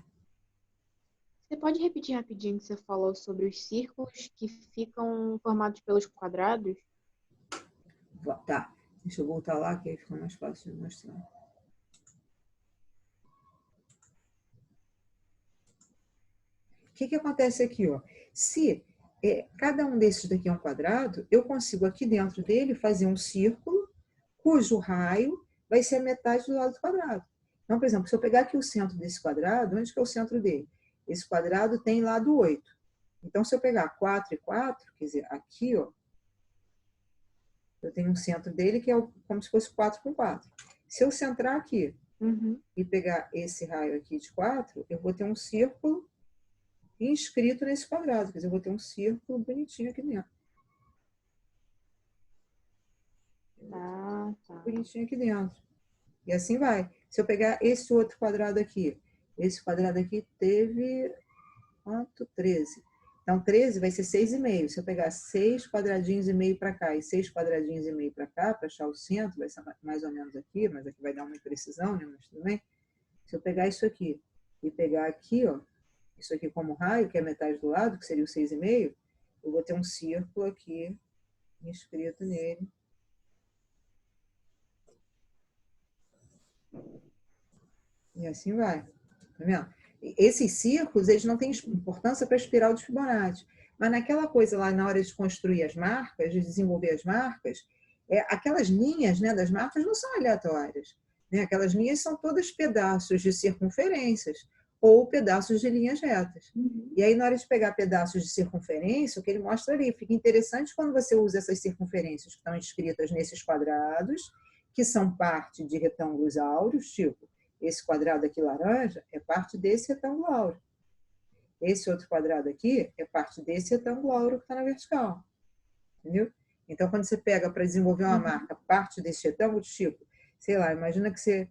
H: você pode repetir rapidinho o que você falou sobre os círculos que ficam formados pelos quadrados?
A: Tá. Deixa eu voltar lá, que aí fica mais fácil de mostrar. O que acontece aqui, ó? Se cada um desses daqui é um quadrado, eu consigo aqui dentro dele fazer um círculo cujo raio vai ser a metade do lado do quadrado. Então, por exemplo, se eu pegar aqui o centro desse quadrado, onde que é o centro dele? Esse quadrado tem lado 8. Então, se eu pegar 4 e 4, quer dizer, aqui, ó, eu tenho um centro dele que é como se fosse 4 com 4. Se eu centrar aqui e pegar esse raio aqui de 4, eu vou ter um círculo inscrito nesse quadrado. Quer dizer, eu vou ter um círculo bonitinho aqui dentro.
H: Tá.
A: Bonitinho aqui dentro. E assim vai. Se eu pegar esse outro quadrado aqui, esse quadrado aqui teve quanto? 13. Então, 13 vai ser 6,5. Se eu pegar 6 quadradinhos e meio para cá e 6 quadradinhos e meio para cá, para achar o centro, vai ser mais ou menos aqui, mas aqui vai dar uma imprecisão, né? Mas tudo bem. Se eu pegar isso aqui e pegar aqui, ó, isso aqui como raio, que é metade do lado, que seria o 6,5, eu vou ter um círculo aqui inscrito nele. E assim vai. Tá vendo? Esses círculos, eles não têm importância para a espiral de Fibonacci. Mas naquela coisa lá, na hora de construir as marcas, de desenvolver as marcas, aquelas linhas, né, das marcas não são aleatórias. Né? Aquelas linhas são todas pedaços de circunferências ou pedaços de linhas retas. E aí, na hora de pegar pedaços de circunferência, o que ele mostra ali, fica interessante quando você usa essas circunferências que estão escritas nesses quadrados, que são parte de retângulos áureos, tipo, esse quadrado aqui laranja é parte desse retângulo áureo. Esse outro quadrado aqui é parte desse retângulo áureo que está na vertical. Entendeu? Então, quando você pega para desenvolver uma marca parte desse retângulo, tipo, sei lá, imagina que você...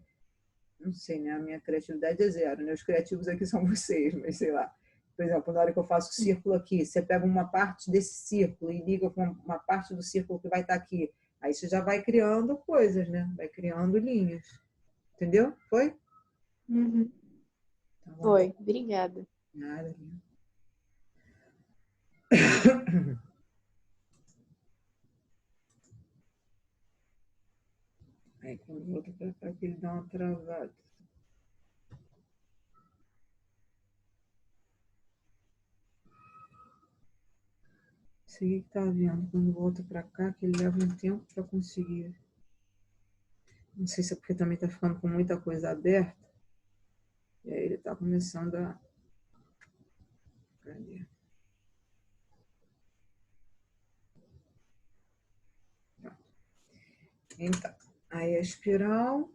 A: Não sei, né? A minha criatividade é zero, né? Os criativos aqui são vocês, mas sei lá. Por exemplo, na hora que eu faço o círculo aqui, você pega uma parte desse círculo e liga com uma parte do círculo que vai estar aqui. Aí você já vai criando coisas, né? Vai criando linhas. Entendeu? Foi?
H: Uhum.
A: Tá bom.
H: Foi, obrigada.
A: Nada. Aí quando volta para cá, que ele dá uma travada. Isso aí que tá vendo. Quando volta para cá, que ele leva um tempo para conseguir. Não sei se é porque também tá ficando com muita coisa aberta. E aí ele tá começando a... Cadê? Então, aí a espiral,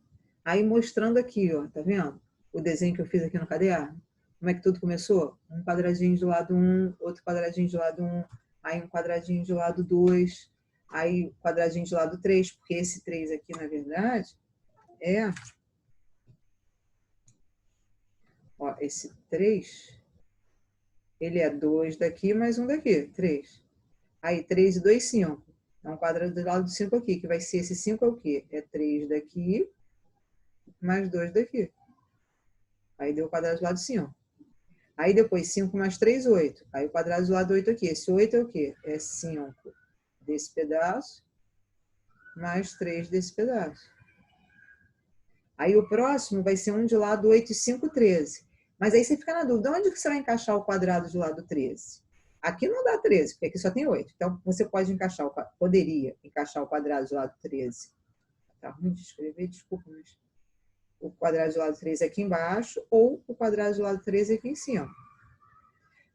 A: aí mostrando aqui, ó, tá vendo? O desenho que eu fiz aqui no caderno. Como é que tudo começou? Um quadradinho de lado 1, outro quadradinho de lado 1, aí um quadradinho de lado 2, aí quadradinho de lado 3, porque esse 3 aqui, na verdade, é... Ó, esse 3, ele é 2 daqui mais um daqui, 3. Aí 3 e 2, 5. Então, quadrado do lado do 5 aqui, que vai ser esse 5 é o quê? É 3 daqui mais 2 daqui. Aí deu o quadrado do lado 5. Aí depois 5 mais 3, 8. Aí o quadrado do lado 8 aqui. Esse 8 é o quê? É 5 desse pedaço mais 3 desse pedaço. Aí o próximo vai ser um de lado 8 e 5, 13. Mas aí você fica na dúvida, onde que você vai encaixar o quadrado de lado 13? Aqui não dá 13, porque aqui só tem 8. Então, você pode encaixar, poderia encaixar o quadrado de lado 13. Tá ruim de escrever, desculpa, mas o quadrado de lado 13 aqui embaixo ou o quadrado de lado 13 aqui em cima.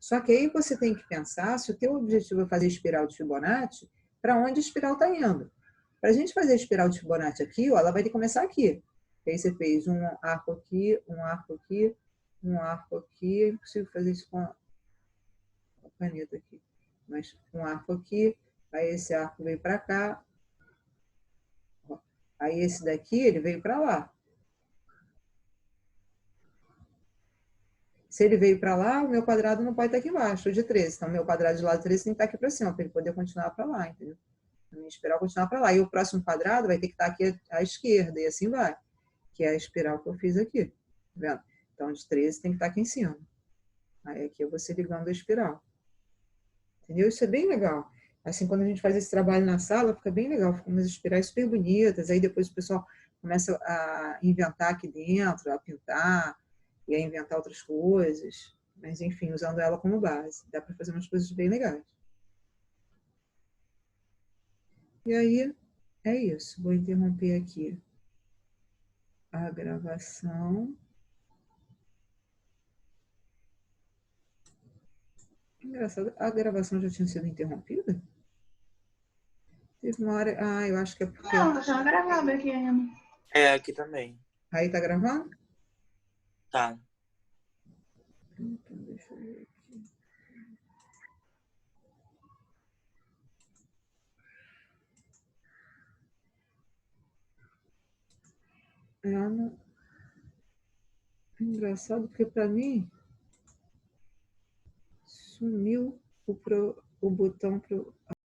A: Só que aí você tem que pensar, se o teu objetivo é fazer espiral de Fibonacci, para onde a espiral está indo. Para a gente fazer a espiral de Fibonacci aqui, ó, ela vai ter que começar aqui. Aí você fez um arco aqui, um arco aqui, um arco aqui. É impossível fazer isso com a caneta aqui. Mas um arco aqui, aí esse arco veio para cá. Aí esse daqui, ele veio para lá. Se ele veio para lá, o meu quadrado não pode estar aqui embaixo, de 13. Então, o meu quadrado de lado 13 tem que estar aqui para cima, para ele poder continuar para lá, entendeu? A minha espiral continuar para lá. E o próximo quadrado vai ter que estar aqui à esquerda, e assim vai. Que é a espiral que eu fiz aqui. Tá vendo? Então, de 13 tem que estar aqui em cima. Aí aqui eu vou ser ligando a espiral. Entendeu? Isso é bem legal. Assim, quando a gente faz esse trabalho na sala, fica bem legal. Ficam umas espirais super bonitas. Aí depois o pessoal começa a inventar aqui dentro, a pintar e a inventar outras coisas. Mas, enfim, usando ela como base. Dá para fazer umas coisas bem legais. E aí, é isso. Vou interromper aqui a gravação. Engraçado, a gravação já tinha sido interrompida? Teve uma hora... Ah, eu acho que é porque...
I: Não, tá sendo gravado aqui ainda.
C: É, aqui também.
A: Aí tá gravando?
C: Tá.
A: Então, deixa eu ver aqui. Não... Engraçado, porque para mim sumiu o botão